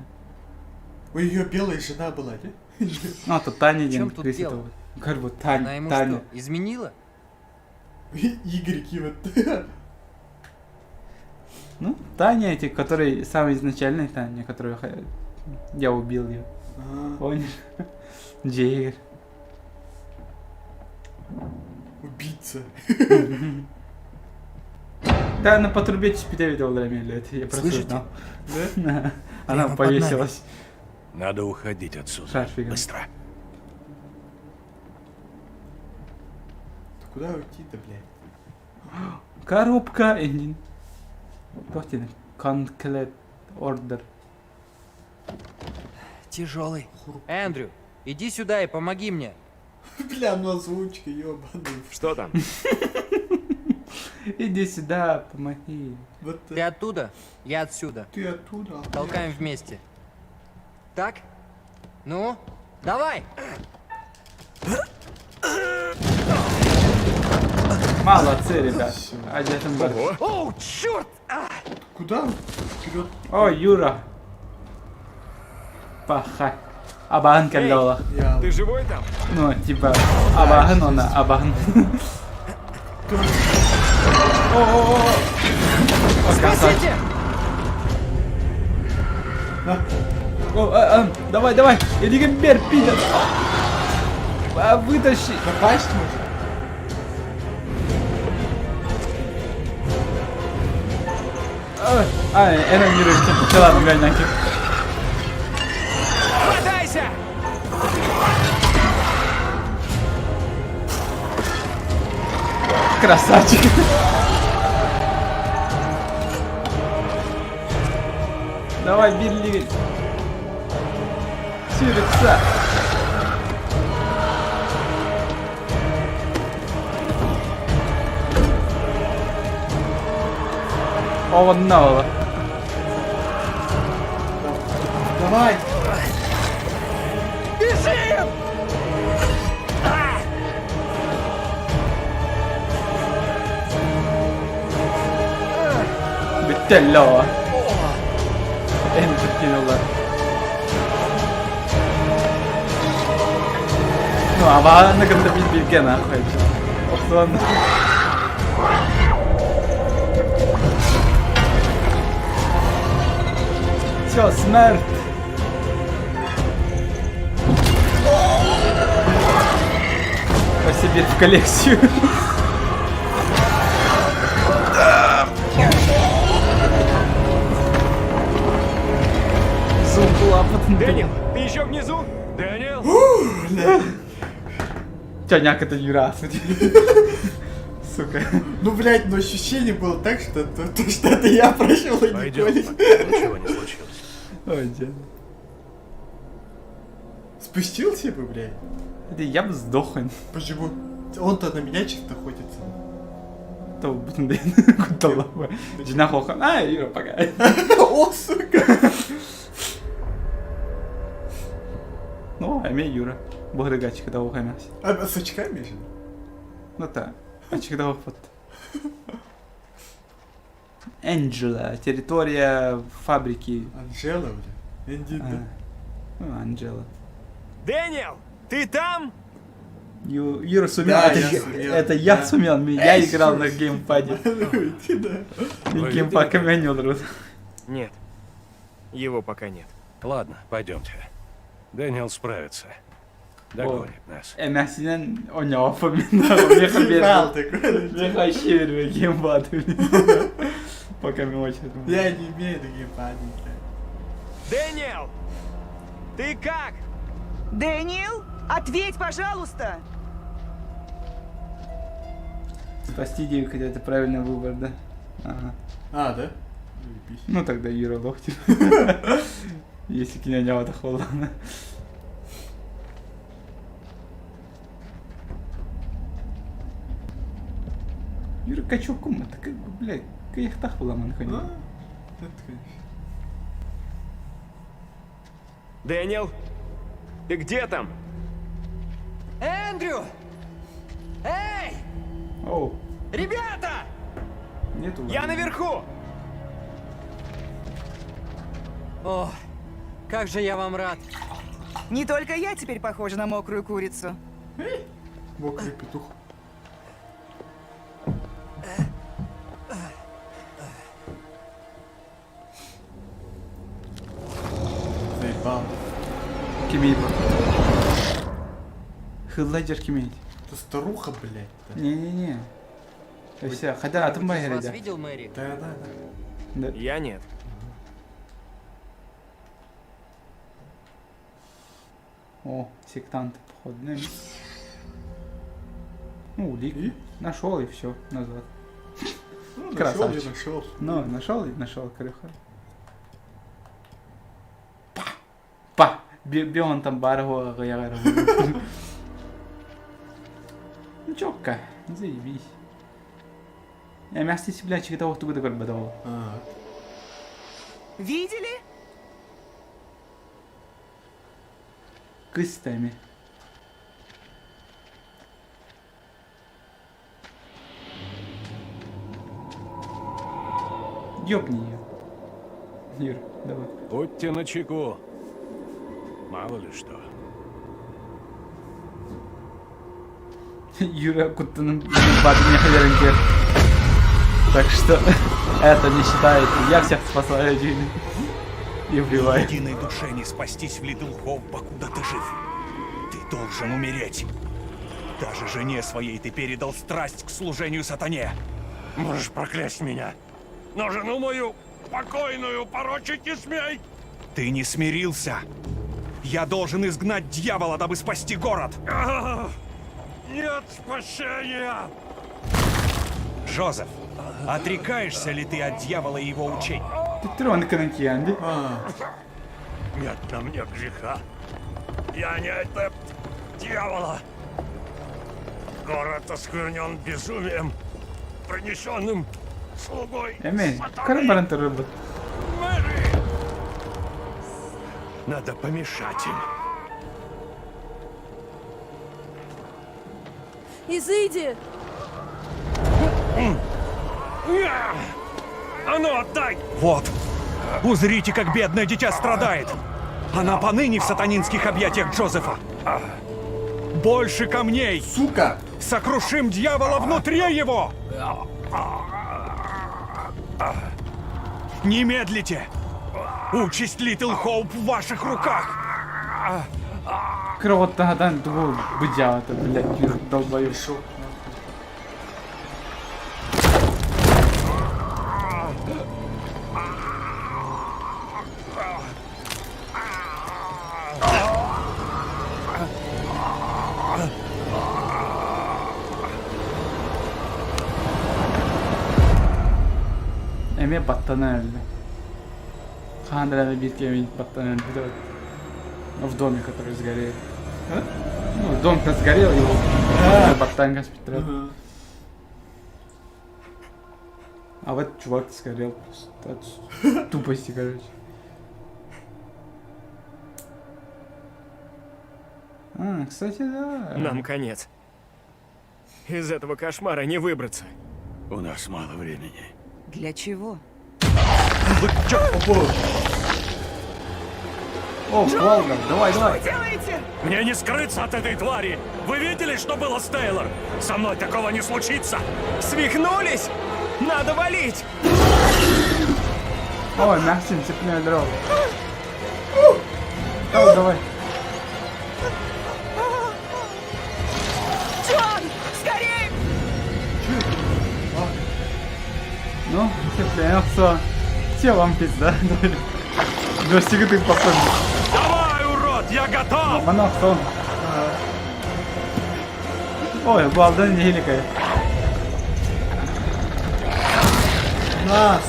У ее белая жена была, да? А, тут Таня В чем день. тут дело? Как бы Таня. Она ему Таня. что, изменила? Игорь вот. Ну, Таня эти, который самый изначальный Таня, которую я убил ее. Помнишь? Джейгер. Убийца. Да, она по трубе чипида видел это я просто Слышите? знал. Да? Она Прямо под повесилась. Надо уходить отсюда. Шарфиком. Быстро. Куда уйти-то, блядь? Коробка engine. Тохтин. Конклет ордер. Тяжелый. Эндрю, иди сюда и помоги мне. Бля, ну озвучка, ёбаный. Что там? Иди сюда, помоги. Вот Ты оттуда, я отсюда. ты оттуда. Толкаем вместе. Так? Ну, давай! Молодцы, ребят. Один бар. Оу, черт! Куда? Вперед. О, Юра. Пахай. Абаган каллола. Ты живой там? Ну, типа, абаган он, абаган. Спасите! Давай, давай! Иди гамбер, пидор! Вытащи! Попасть можно? Энем не рыбки. Да ладно, глянь нахер. Хватайся! Красавчик. Давай, Билли. Сюрекса. О, no. Давай! Бежим! Бителло. Enter кинула. Ну, абаган награда билге нахуй. Осон. Все, смерть. Спасибо в коллекцию. Зум лапот. Дэниел, ты еще внизу? Дэниел? Тяняк это не раз. Сука. Ну, блядь, но ощущение было так, что это я прошел и не Пойдем, понял. пока ничего не случилось. Ой, дед. Спустился бы, блядь? Я бы сдох. Почему? Он-то на меня чисто охотится. То блин, куда лапа. Жена хоха. Юра, пока. О, сука! Ну, ами Юра. Богрыгачик да ухамясь. А с очками же? Ну так. Ачик да ухфот. Анджела. Территория фабрики. Анжела, бля. Энди, да. Анджела. Дэниел, ты там? Юра сумел. Да, Это я я- сумел, это я да. сумел. Я играл на геймпаде. Ты, да. И геймпад камень удрут. Нет, его пока нет. Ладно, пойдемте. Дэниел справится. Догонит нас. Эмясинен оня вспоминал. Меха Финал берет. такой. Меха щеверь геймпад. Пока мне очередь. Я не имею на геймпаде. Дэниел, ты как? Дэниел, ответь, пожалуйста! Спасти девика, это правильный выбор, да? Ага. А, да? Ну тогда Юра лохтин. Если киняня отохвала. Юра качоком, это как бы, блядь, каяхтах была манхани. А, это, конечно. Дэниел, ты где там? Эндрю! Эй! Оу, Ребята! нету. Я наверху! О, как же я вам рад. Не только я теперь похожа на мокрую курицу. Мокрый петух. Заебал. Кимейба. Хылладер кимейд. Это старуха, блядь. Да. Не-не-не. Все, хотя атым Кто-нибудь из вас байрда. видел Мэри? Да. Да. Я нет. О, сектант, походу. Ну, улик. И? Нашел и все, назад. Ну, Красавчик. нашел. Ну, нашел и нашел, крыха. Па! Бион там барго гаягару. Ну чокка, заебись. Я мясо себе, блядь, чего-то вот туда горбадал. А, Видели? Кыстами. Ёбни ее. Юр, давай. Будьте начеку. Мало ли что. Юра Кутуным не хозяин. Так что это не считается. Я всех спасаю жизнь. И убиваю. Единой душе не спастись в Литл Хоуп, покуда ты жив. Ты должен умереть. Даже жене своей ты передал страсть к служению сатане. Можешь проклясть меня, но жену мою покойную порочить не смей! Ты не смирился. Я должен изгнать дьявола, дабы спасти город. Нет спасения! Джозеф, отрекаешься ли ты от дьявола и его учений? Ты тронканый кианди. Нет на мне греха. Я не адепт дьявола. Город осквернен безумием, принесенным слугой Эми, сатаны. карабаран рыбы. Мэри! Надо помешать им. Изыди! А ну, отдай! Вот, узрите, как бедное дитя страдает. Она поныне в сатанинских объятиях Джозефа. Больше камней! Сука! Сокрушим дьявола внутри его! Не медлите! Участь Литл Хоуп в ваших руках! Кровотагадан двух быдя-то, блядь, Юра, долбоёб. Эми баттана öldü. Хандра битки Эми баттана öldü. В доме, который сгорел. Ну, дом-то сгорел, его баттан госпиталь. А вот чувак сгорел просто от тупости, короче. Кстати, да. Нам конец. Из этого кошмара не выбраться. У нас мало времени. Для чего? О, Волга, давай, давай. Делаете? Мне не скрыться от этой твари! Вы видели, что было с Тейлор? Со мной такого не случится! Свихнулись? Надо валить! Ой, Максим, цепной дров. Давай, давай. Джон, скорей! Ну, цепляем, все. Все вам пизда. Достиг ты попал. Давай, урод, я готов! Манок, сон. Ой, балда не геликает. Нас!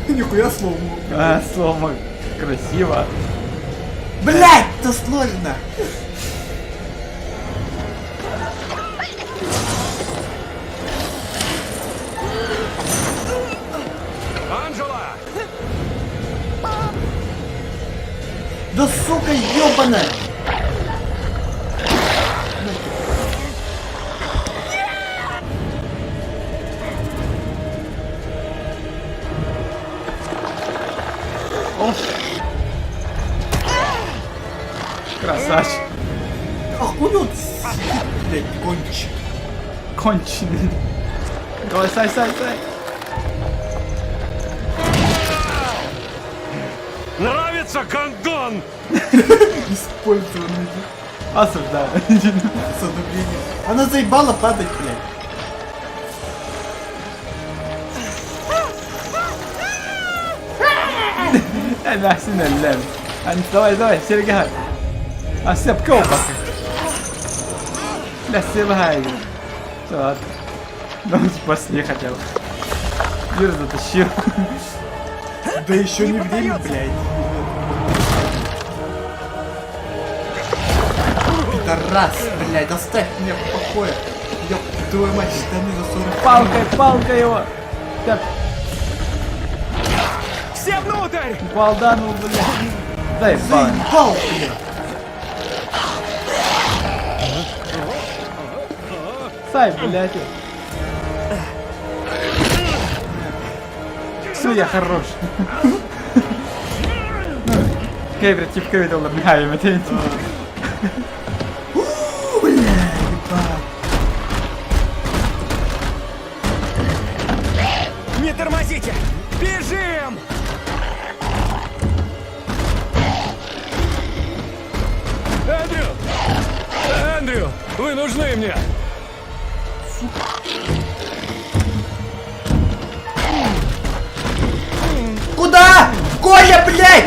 Нихуя слоумо. Слома красиво. Блять, это сложно! Анжела! Да сука ёбаная! Красавчик. Охуел, блять, кончик. Конченый. Давай, сай. Нравится кондон? Использованный. Осуждаю. С одобрением. Она заебала падать, блядь. Максим ölüm. Давай, Сергей. Осеп колбас. Спасибо. Все. Ну, спасли хотя бы. Юра затащил. Да еще не время, блядь. Пидорас, блядь, оставь меня в покое. Ёб твою мать, штаны за 40. Палкой его. Так. Все внутрь! Балдану, блядь. Заебал. Заебал, блядь. Сай, блядь. Все, я хорош. Кейбрид типка видел на бегаю, это Не тормозите! Бежим! Эндрю! Эндрю! Вы нужны мне! Куда? Коля, блядь!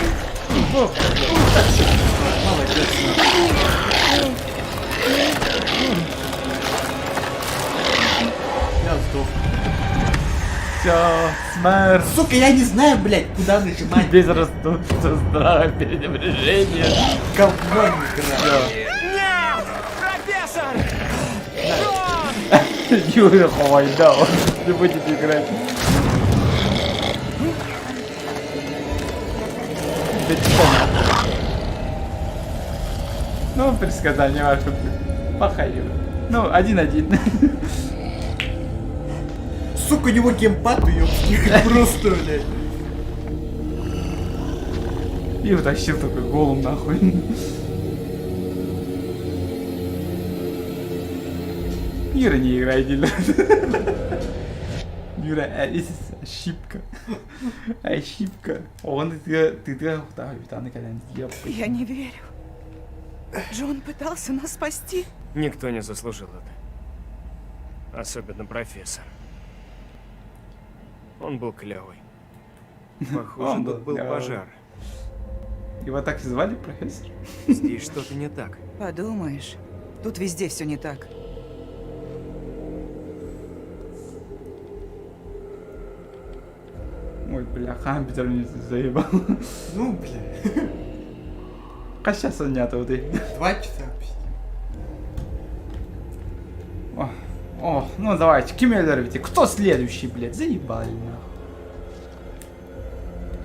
Я сдох. Все, смерть. Сука, я не знаю, блядь, куда нажимать. Без растущего страха пренебрежения. Говно не играю. Нет! Профессор! Юра, ой, да, он не будет играть. Ну, предсказание ваше. Похаю. Ну, 1-1. Сука, у него геймпад, ёпки, просто, блядь. И утащил такой голым нахуй. Юра не играй, Дилер. Юра, ошибка. Ошибка. Он ты Я не верю. Джон пытался нас спасти. Никто не заслужил это. Особенно профессор. Он был клевый. Похоже, Он тут был клёвый. пожар. Его так и звали, профессор? Здесь что-то не так. Подумаешь, тут везде все не так. Ой, бля, Хампитер мне заебал. Ну, бля. А сейчас он нет, вот и. 2 часа почти. О, ну давайте, кимелеровите. Кто следующий, блядь? Заебали, нахуй.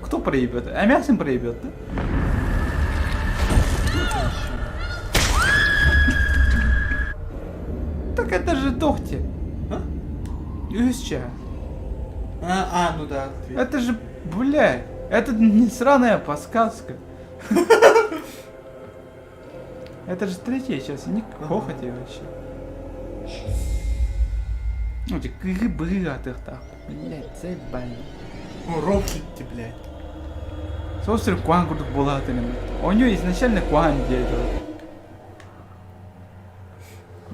Кто проебет? А мясом проебет, да? Так это же Дохти. А? Сейчас. Ну да. Это же, бля, это не сраная подсказка. Это же третья сейчас, не хохоти вообще. Ну, ты гыбры так, блядь, заебали. Ну, рофлите, блядь. Сострый Куан курдук булатынем. У него изначально Куан дядя.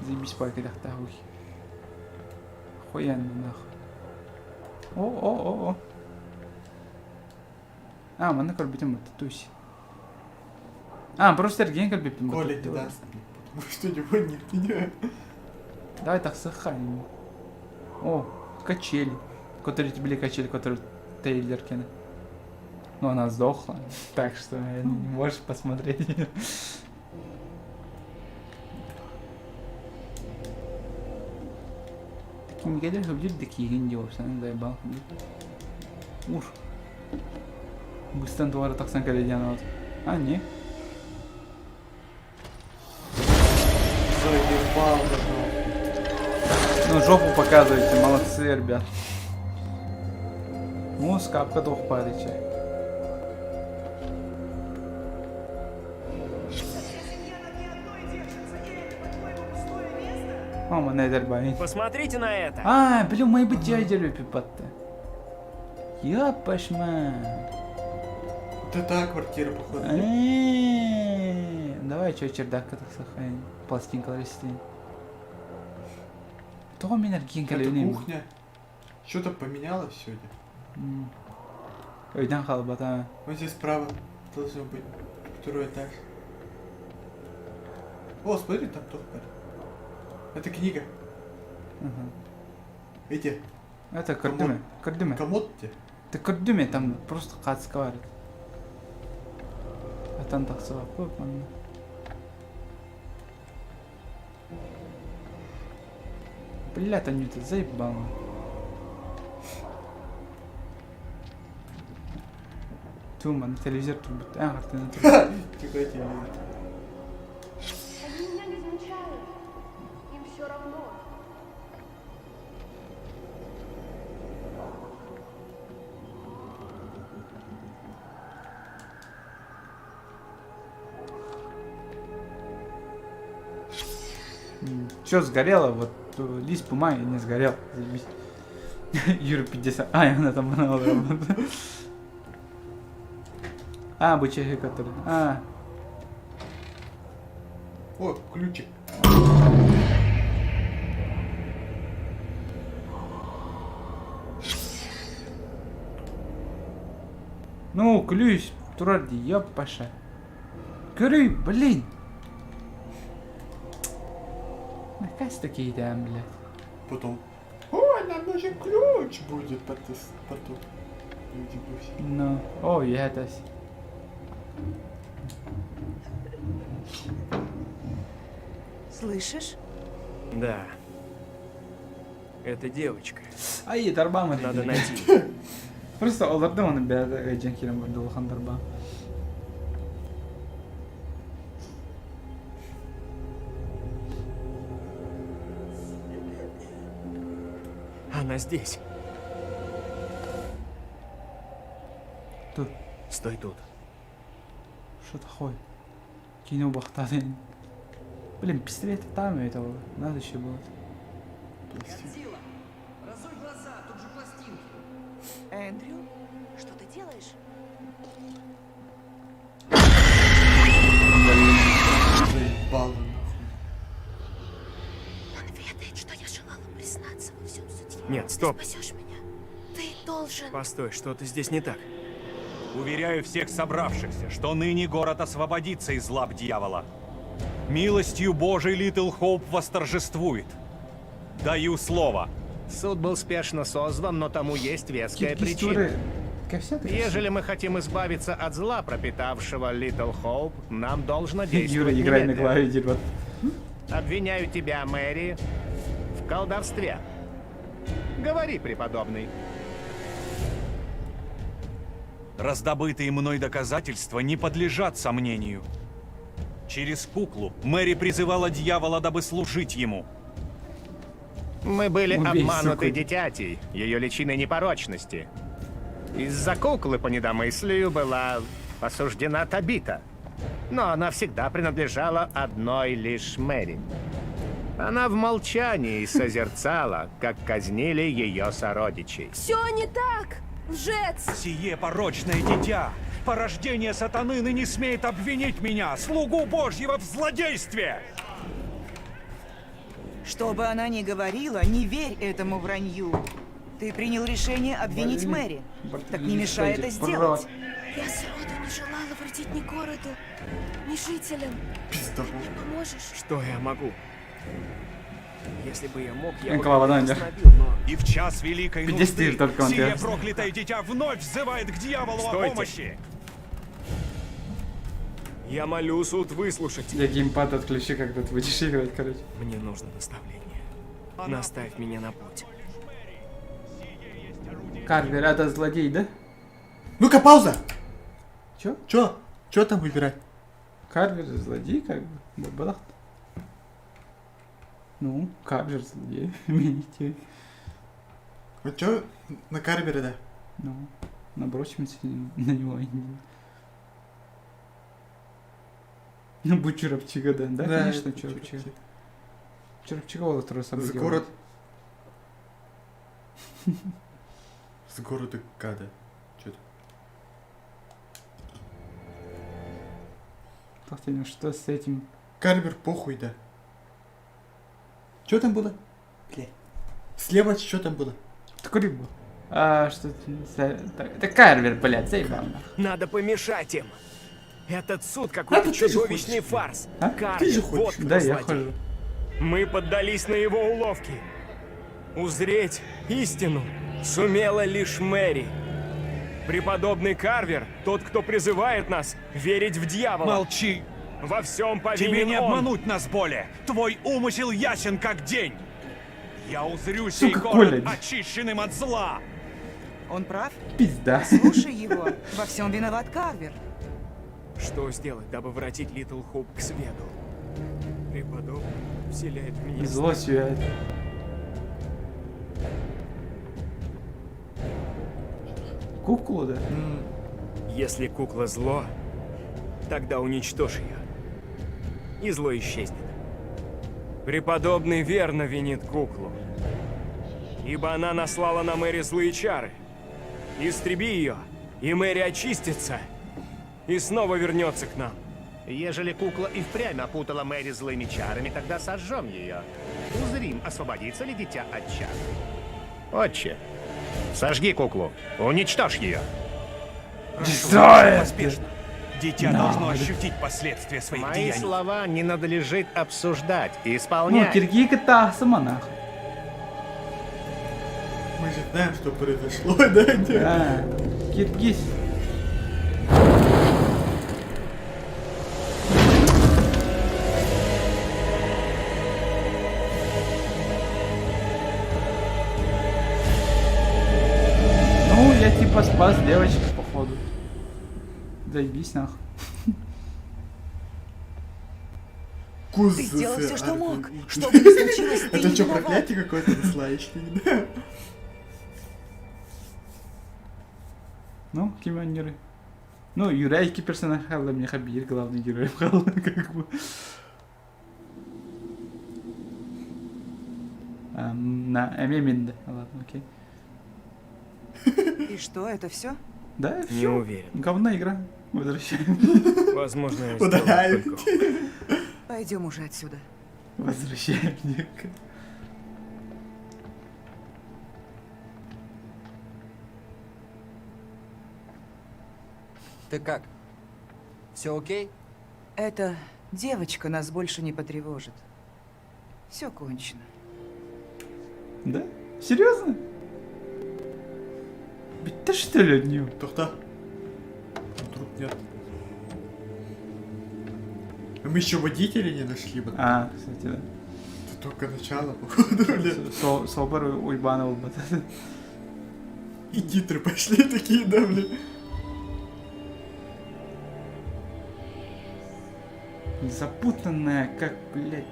Заебись пойка дахтахуй. Охуенно нахуй. О. Мана көрбетем тусь. Просто Эрген көрбетем. Коля не даст. Потому что у него нет меня. Давай так сохраним. О, качели. Которые были качели, которые Тейлеркина. Но она сдохла. Так что не можешь посмотреть. Такие негодяи убили, такие гендиопсы, заебал. Уж. Быстро товары так санкаледян. Не. Заебал, Ну, жопу показывайте, молодцы, ребят. Ну, скапка двух парича. Мама, найдер бавить. Посмотрите на это! Блин, мои бы дядя пипатта. Я пошма. Это та квартира, походу. Давай, что, чердак это сохранить. Пластинка растений. Кто у меня гинка Это линейный? кухня. Что-то поменялось сегодня. Ойдан халбата. Вот здесь справа должно быть второй этаж. О, смотри, там тоже. Это книга. Эти. Это кардюме. Комод где? Это кардюме, там просто кацкавар. А там так сова. Бля, там это заебало. Тума, на телевизор трубит. Картина трубит. Какой телевизор? Они меня не замечают. Им все равно. Что сгорело? Вот лист бумаги не сгорел. Заебись. Юра 50. А, она там работает. А, бычаги, которые... А. О, ключик. Ну, ключ, Турарди, ёпаша. Кюри, блин. Наконец-то идем, блядь. Потом. Ой, нам нужен ключ будет потом. Ну, о, я это... Слышишь? Да. Это девочка. Ай, дарбама. Надо найти. Просто оларды оны бәрі жанкерім көрді олхан дарба. Она здесь. Тут. Стой тут. Что такое? Кино бахтады. Блин, пистолет там этого. Надо еще было. Разуй глаза, тут же пластинки. Эндрю, что ты делаешь? Заебало. Он ведает, что я желала признаться во всем суде. Нет, стоп. Ты спасешь меня. Ты должен... Постой, что-то здесь не так. Уверяю всех собравшихся, что ныне город освободится из лап дьявола. Милостью Божией Литл Хоуп восторжествует. Даю слово. Суд был спешно созван, но тому есть веская причина. Ежели мы хотим избавиться от зла, пропитавшего Литл Хоуп, нам должно действовать Юра, играй на немедленно. клаве, дерьмо. Обвиняю тебя, Мэри, в колдовстве. Говори, преподобный. Раздобытые мной доказательства не подлежат сомнению. Через куклу Мэри призывала дьявола, дабы служить ему. Мы были Убей, обмануты сука. дитятей, ее личиной непорочности. Из-за куклы по недомыслию была осуждена Табита. Но она всегда принадлежала одной лишь Мэри. Она в молчании созерцала, как казнили ее сородичей. Все не так! Лжец! Сие порочное дитя, порождение сатаны, ныне смеет обвинить меня, слугу Божьего, в злодействе! Что бы она ни говорила, не верь этому вранью. Ты принял решение обвинить Мэри. Так не мешай это сделать. Я сроду не желала вредить ни городу, ни жителям. Ты мне поможешь? Что я могу? Если бы я мог, я бы Клава, его Надя. остановил, но... И в час великой нужды Пиздец, только он сие тебя- проклятое дитя вновь взывает к дьяволу о Стойте. помощи. Я молю суд выслушать. Я геймпад отключи, когда ты будешь играть, короче. Мне нужно наставление. Наставь меня на путь. Карвер, это злодей, да? Ну-ка, пауза! Чё? Чё там выбирать? Карвер злодей, как бы. Да, было. Ну, Карвер злодей. Видите. Вот чё на Карбере, да? Ну, набросимся на него. Ну, будь Чурапчига, да? Да, конечно, Чурапчига. Чурапчига вот второй самый С город... С города Када. Чё-то. Ну что с этим? Карбер похуй, да. Чё там было? Блядь. Слева что там было? Такой был. А, что это Карвер, блядь, заебал. Надо помешать им. Этот суд какой-то чудовищный фарс. А? Карвер, вот кто Да, я злодей. хожу. Мы поддались на его уловки. Узреть истину сумела лишь Мэри. Преподобный Карвер, тот, кто призывает нас верить в дьявола. Молчи! Во всем повинен Тебе не он. обмануть нас более! Твой умысел ясен, как день! Я узрю сей Сука, город Коля. очищенным от зла! Он прав? Пизда. Слушай его. Во всем виноват Карвер. Что сделать, дабы воротить Литл Хоуп к свету? Преподобный вселяет в меня Зло страх. сияет. Куклу, да? Если кукла зло, тогда уничтожь ее. И зло исчезнет. Преподобный верно винит куклу. Ибо она наслала на Мэри злые чары. Истреби ее, и Мэри очистится, и снова вернется к нам. Ежели кукла и впрямь опутала Мэри злыми чарами, тогда сожжем ее. Узрим, освободится ли дитя от чар. Отче, сожги куклу, уничтожь ее. Поспешно. Дитя должно ощутить последствия своих Мои деяний. слова не надлежит обсуждать и Ну, исполнять. кирги тасыма, нахуй. Мы же знаем, что произошло, да? А, Киргиз. Ну, я типа спас девочку, походу. Заебись, нахуй. Ты сделал все, что мог. Что бы ни случилось, ты Это не что, виноват. проклятие какое-то наслаечное, да? Ну, кимонеры. Ну, юрайский персонаж халда, мне Хабир главный герой халда, как бы. На Эмеминде. Ладно, окей. И что, это все? Да, Не все. уверен. Говна игра. Возвращаем. Возможно, я Удаляем. сделал только Пойдем уже отсюда. Возвращаем. Ника. Ты как? Все окей? Эта девочка нас больше не потревожит. Все кончено. Да? Серьезно? Ведь ты что ли от него? Тоқта. Вдруг нет. А мы еще водителя не нашли, блин. А, кстати, да. Это только начало, походу, блин. Собор уебанул бы. И титры пошли такие, да, блин. Запутанная, как, блядь,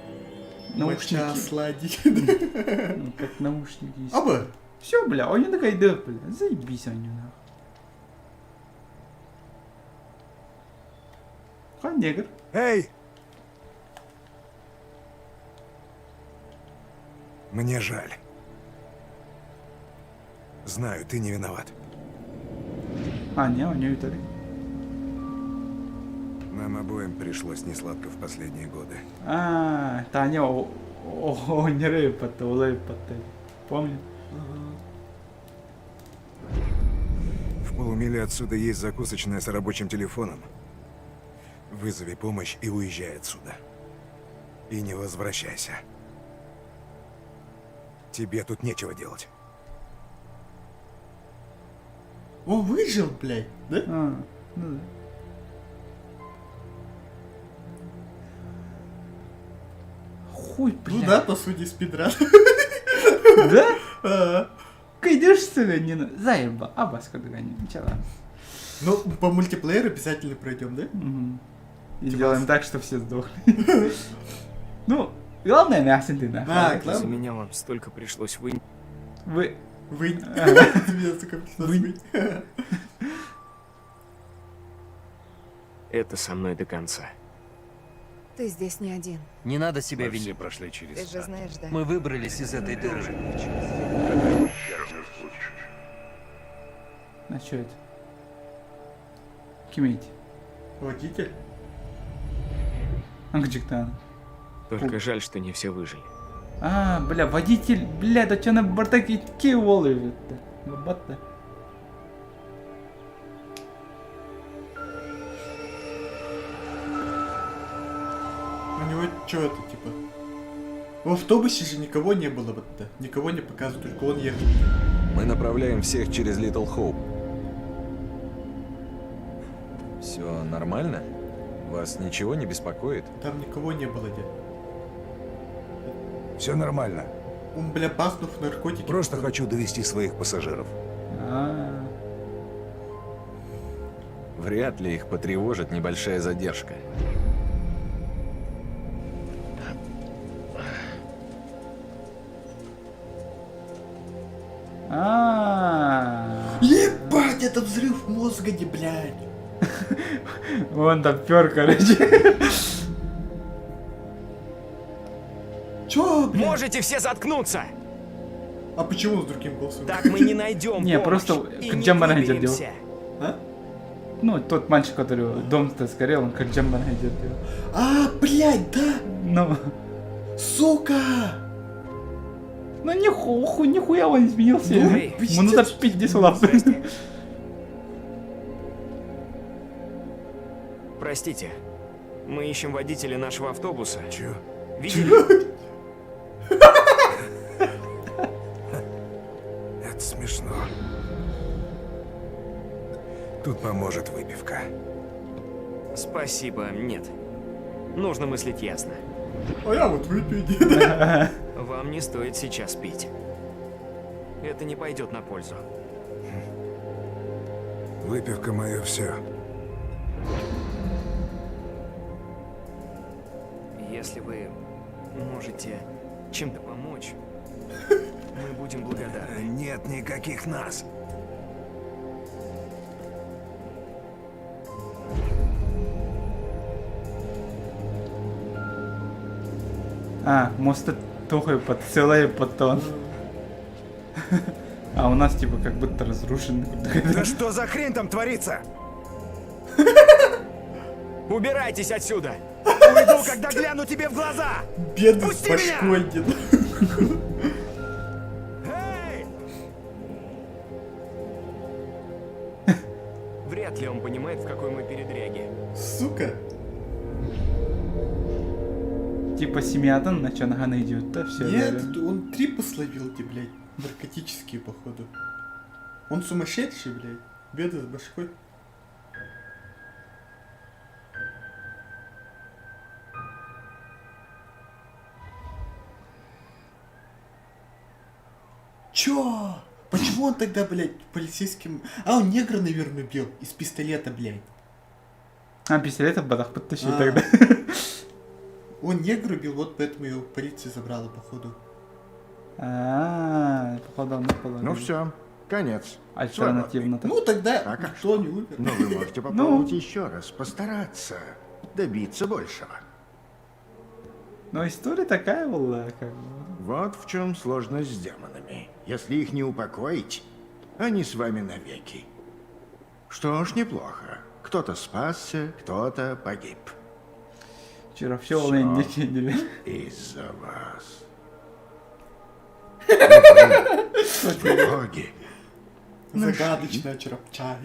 наушники. Моча сладить. Ну, как наушники. Оба. Все, бля, он не такой, да, бля, заебись он не нахуй. Ха, негр. Эй! Мне жаль. Знаю, ты не виноват. А, не, он не Виталий. Нам обоим пришлось несладко в последние годы. А, Таня, не рэпата, улэпата. Помню? В полумиле отсюда есть закусочная с рабочим телефоном. Вызови помощь и уезжай отсюда. И не возвращайся. Тебе тут нечего делать. Он выжил, блядь, да? А, ну да. Хуй, блядь. Ну да, по сути, спидран. Да? Ага. Кайдешь, сука, не на... Заеба, абаска догони, ничего. Ну, по мультиплееру обязательно пройдем, да? И сделаем так, что все сдохли. Ну, главное мясо ты нахуй. А, из-за главное. меня вам столько пришлось вынести. Вы... Вынь. Тебе, сука, пришлось вынь. Это со мной до конца. Ты здесь не один. Не надо себя Мы все винить. прошли через Ты же знаешь, да? Мы выбрались из этой дыры. А что это? Кимейте. Водитель? Ангджиктан. Только жаль, что не все выжили. А, бля, водитель, бля, да что на бартаке волы это? Бата. У него что это, типа? В автобусе же никого не было, вот да. Никого не показывают, только он ехал. Мы направляем всех через Литл Хоуп. Все нормально? Вас ничего не беспокоит? Там никого не было, дед. Все нормально. Он, бля, пахнув наркотики. Просто хочу довести своих пассажиров. Вряд ли их потревожит небольшая задержка. Ебать, это взрыв мозга, не, блядь. Вон там пёр, короче. можете все заткнуться? А почему с другим голосом? Так мы не найдем Не, помощь просто и как не Джамбар Хайдер делал. выберемся. А? Ну, тот мальчик, который дом-то сгорел, он как Джамбар Хайдер делал. А, блядь, да? Ну, Сука! ну нихуя он изменился. Эй, Ему надо пить 10 лап. Простите, мы ищем водителя нашего автобуса. Чё? Видели? Это смешно. Тут поможет выпивка. Спасибо, нет. Нужно мыслить ясно. А я вот выпью. Вам не стоит сейчас пить. Это не пойдет на пользу. Выпивка мое все. Если вы можете чем-то помочь, мы будем благодарны. Нет никаких нас. А, может тухой под целый потон. А у нас типа как будто разрушен. Да что за хрень там творится? Убирайтесь отсюда! Уйду, когда гляну тебе в глаза! Бедный Пусти меня! Пашкодин. Вряд ли он понимает, в какой мы передряге. Сука. Типа семьядан на чанагана идет, да все. Нет, он трипы словил, блядь. Наркотические, походу. Он сумасшедший, блядь. Бедный с башкой. Чё? Почему он тогда, блядь, полицейским... А, он негра, наверное, бил из пистолета, блядь. А, пистолетов бадах подтащил А. тогда. Он негра бил, вот поэтому его полиция забрала, походу. Походу он положил. Ну все, конец. Альтернативно. Ну тогда Так, а никто не умер. Но вы можете попробовать еще раз, постараться добиться большего. Но история такая была, как бы. Вот в чем сложность с демонами. Если их не упокоить, они с вами навеки. Что ж, неплохо. Кто-то спасся, кто-то погиб. Вчера все не чинили. Из-за вас. Что Боги. Загадочная черепчай.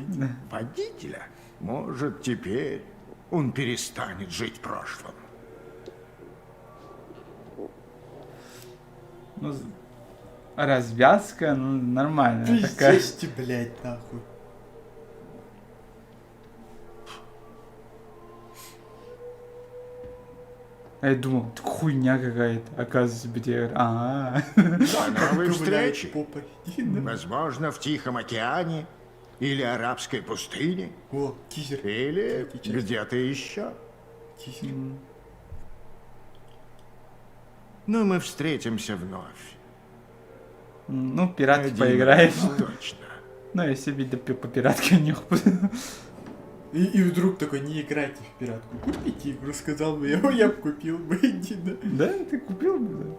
Водителя. Может, теперь он перестанет жить прошлым. Ну, развязка, ну, нормальная такая. Пиздец, блядь, нахуй. А я думал, так хуйня какая-то, оказывается, где... До новой встречи. Попой. Возможно, в Тихом океане или Арабской пустыне. О, тизер. Или где-то еще. Тизер. Но мы встретимся вновь. Ну, пират Один поиграем. раз точно. Ну, я себе по пиратке не И вдруг такой, не играйте в пиратку. Купите игру, сказал бы я бы купил бы. Да, ты купил бы, да.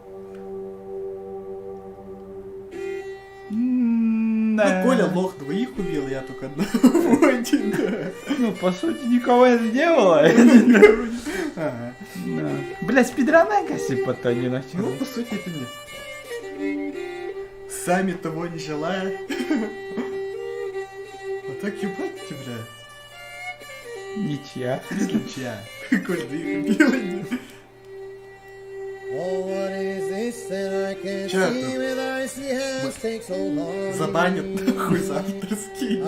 Ну, Коля лох двоих убил, я только одного. Один, да. Ну, по сути, никого не сделала. Ага. Бля, спидрана, kasi потом не начал. Ну, по сути, это нет. Сами того не желая. А так ебать, бля. Ничья. Ничья. Коль двоих убил. Забанят нахуй за авторские.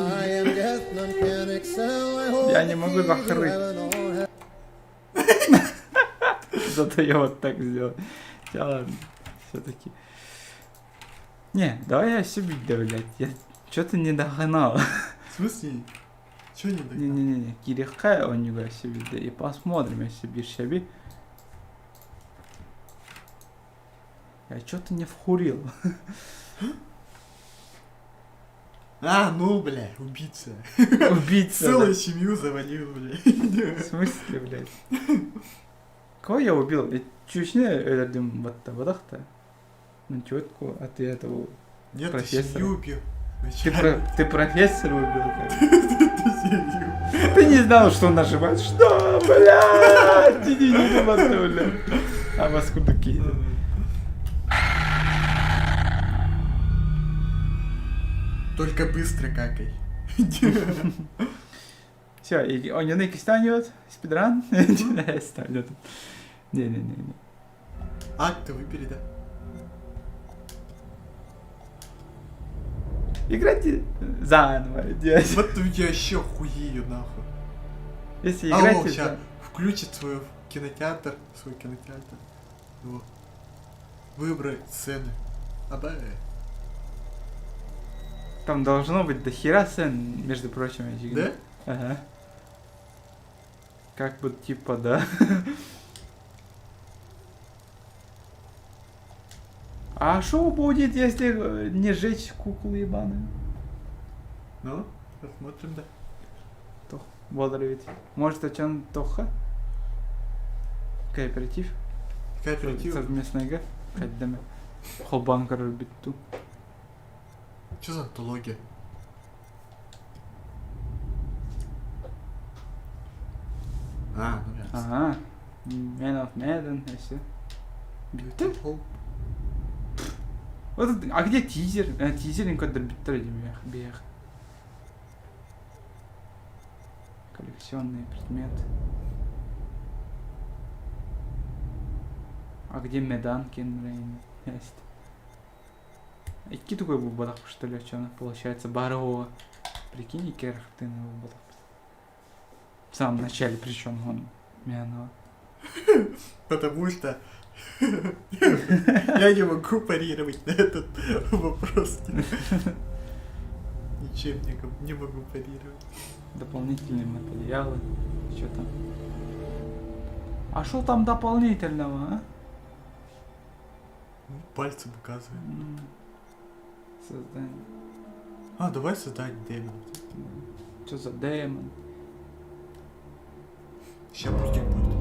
Я не могу закрыть. Зато я вот так сделал. Хотя ладно, все-таки. Не, давай я себе, да, блядь. Я что-то не догнал. В смысле? Чё не догнал? Не-не-не, кирихкая у него себе, да, и посмотрим, если себе. Я что-то не вхурил. А, ну, бля, убийца. Убийца. Целую да. семью завалил, бля. В смысле, блядь? Кого я убил? Чуть не öldürdüm batta, badak da. Ну, тетку, а ты этого Нет, ты профессора. семью убил. Ты профессора убил? Ты не знал, что он нажимает? Что, блядь? Ты не думал, бля. А вас куда кинет? Только быстро какай. Все, он не станет, спидран. Не станет. Не. Ты выбери, да? Играйте заново, делать. Вот я еще хуею, нахуй. Если играете сейчас включит свой кинотеатр. Вот. Выбрать сцены. Там должно быть дохера сцен, между прочим, этих. Да? Ага. Как бы типа, да. А что будет, если не сжечь куклы ебаные? Ну, посмотрим, да. Тох, бодровить. Может, о чем Тоха? Кооператив? Совместная игра? Кайдаме. Холбанкар битту. Что за антология? Ну ясно. Ага. Man of Madden, если. Битту? Вот, а где тизер? Тизеринг от Дорбитера бех. Коллекционные предметы. А где Меданкин, блин? Есть. Икки такой был бодах, что ли, что получается, Барова. Прикинь, Керх ты на его бодах. В самом начале, причем он Мянова. Потому что я не могу парировать на этот вопрос. Ничем не могу парировать. Дополнительные материалы. Что там? А что там дополнительного, а? Пальцем указывает. Создание. Давай создать демон. Что за демон? Сейчас мультик будет.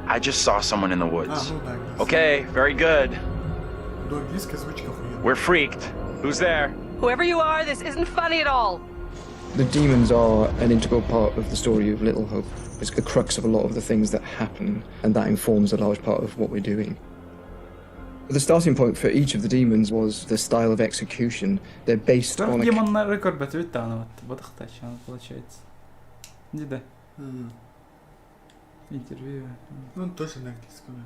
I just saw someone in the woods. Okay, very good. We're freaked. Who's there? Whoever you are, this isn't funny at all. The demons are an integral part of the story of Little Hope. It's the crux of a lot of the things that happen, and that informs a large part of what we're doing. The starting point for each of the demons was the style of execution. They're based on Демон на рекорд Батвитана, вот она получается. Не да. Интервью. Ну, тоже на английском.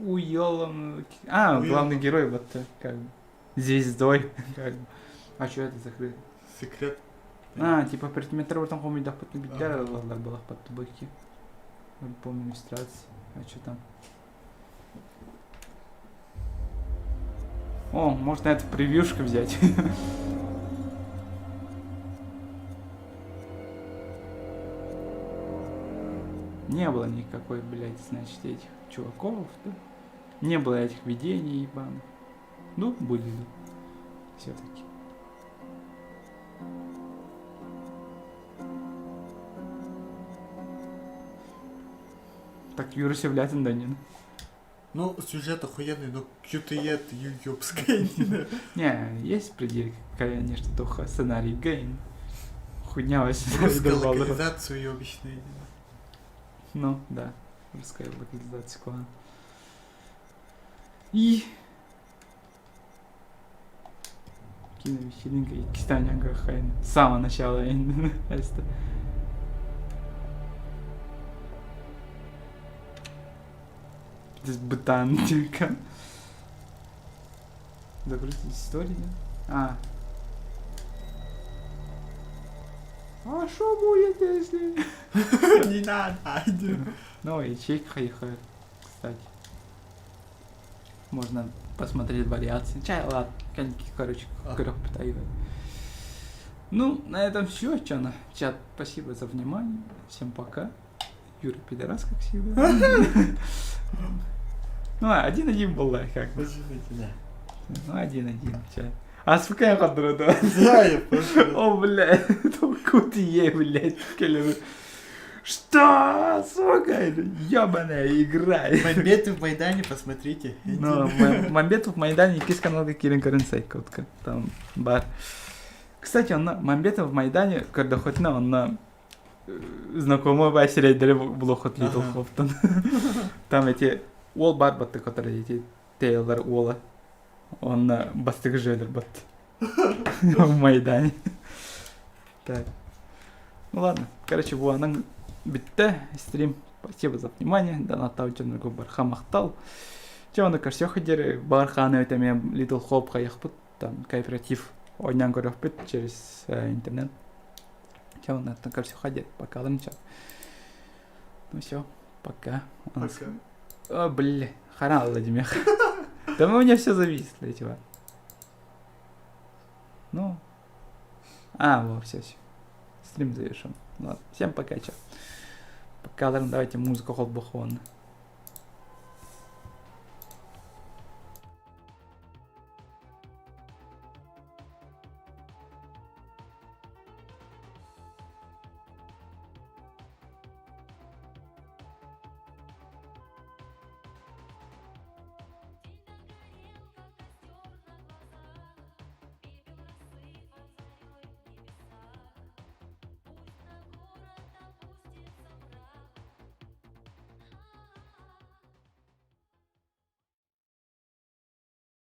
Уелом. Главный герой, вот как бы. Звездой. Как бы. А что это закрыто? Секрет. Типа предметр там помню, да, под набитая была под тубаки. Помню иллюстрации. А что там? О, можно это превьюшка взять. Не было никакой, блядь, значит, этих чуваков, да? Не было этих видений ебаных. Ну, были, да. Все-таки. Так, Юра Севлятин, да, не? Ну, сюжет охуенный, но QTE юбская. Не, есть предел, конечно, только сценарий Гейн. Хуйня вообще. Русская локализация ёбищная. Ну, да. Русская локализация клана. И... Киновечеринка и Кистаня Гахайн. С самого начала. Здесь бытанка. Загрузить историю, да? А что будет, если... Не надо. Ну, ячейка ехает, кстати. Можно посмотреть вариации. Ладно, короче, питаю. Ну, на этом все, чё. Чат, спасибо за внимание. Всем пока. Юра пидорас, как всегда. Ну, 1-1 был, да, как бы. Ну, 1-1, чат. А сколько я ходил, да? Да, я просто... О, блядь, это QTE, блядь, Что, сука, ебаная игра. Мамбеты в Майдане, посмотрите. Ну, Мамбетов в Майдане, кис каналга Кирин Каренсай, котка, там, бар. Кстати, он Мамбетов в Майдане, когда хоть на, он на знакомый Василий было хоть Литл Хоптон. Там эти Уолл Барбаты, которые эти Тейлор Уолла, он на Бастык Желер бат в Майдане. Так. Ну ладно, короче, буаның битті, стрим. Спасибо за внимание. Донаттау үшін барха мақтал. Жоны көрсе ходер, барханы өтеме Little Hope қаяқпыт, там кооператив ойнан көріқпыт через интернет. Жоны көрсе ходер, покалым чат. Ну все, пока. Пока. О, бля, харан Владимир. Да у меня все зависит, чувак. Ну. Вот, все. Стрим завершен. Ладно, всем пока, чё. Пока, давайте музыку холбухон.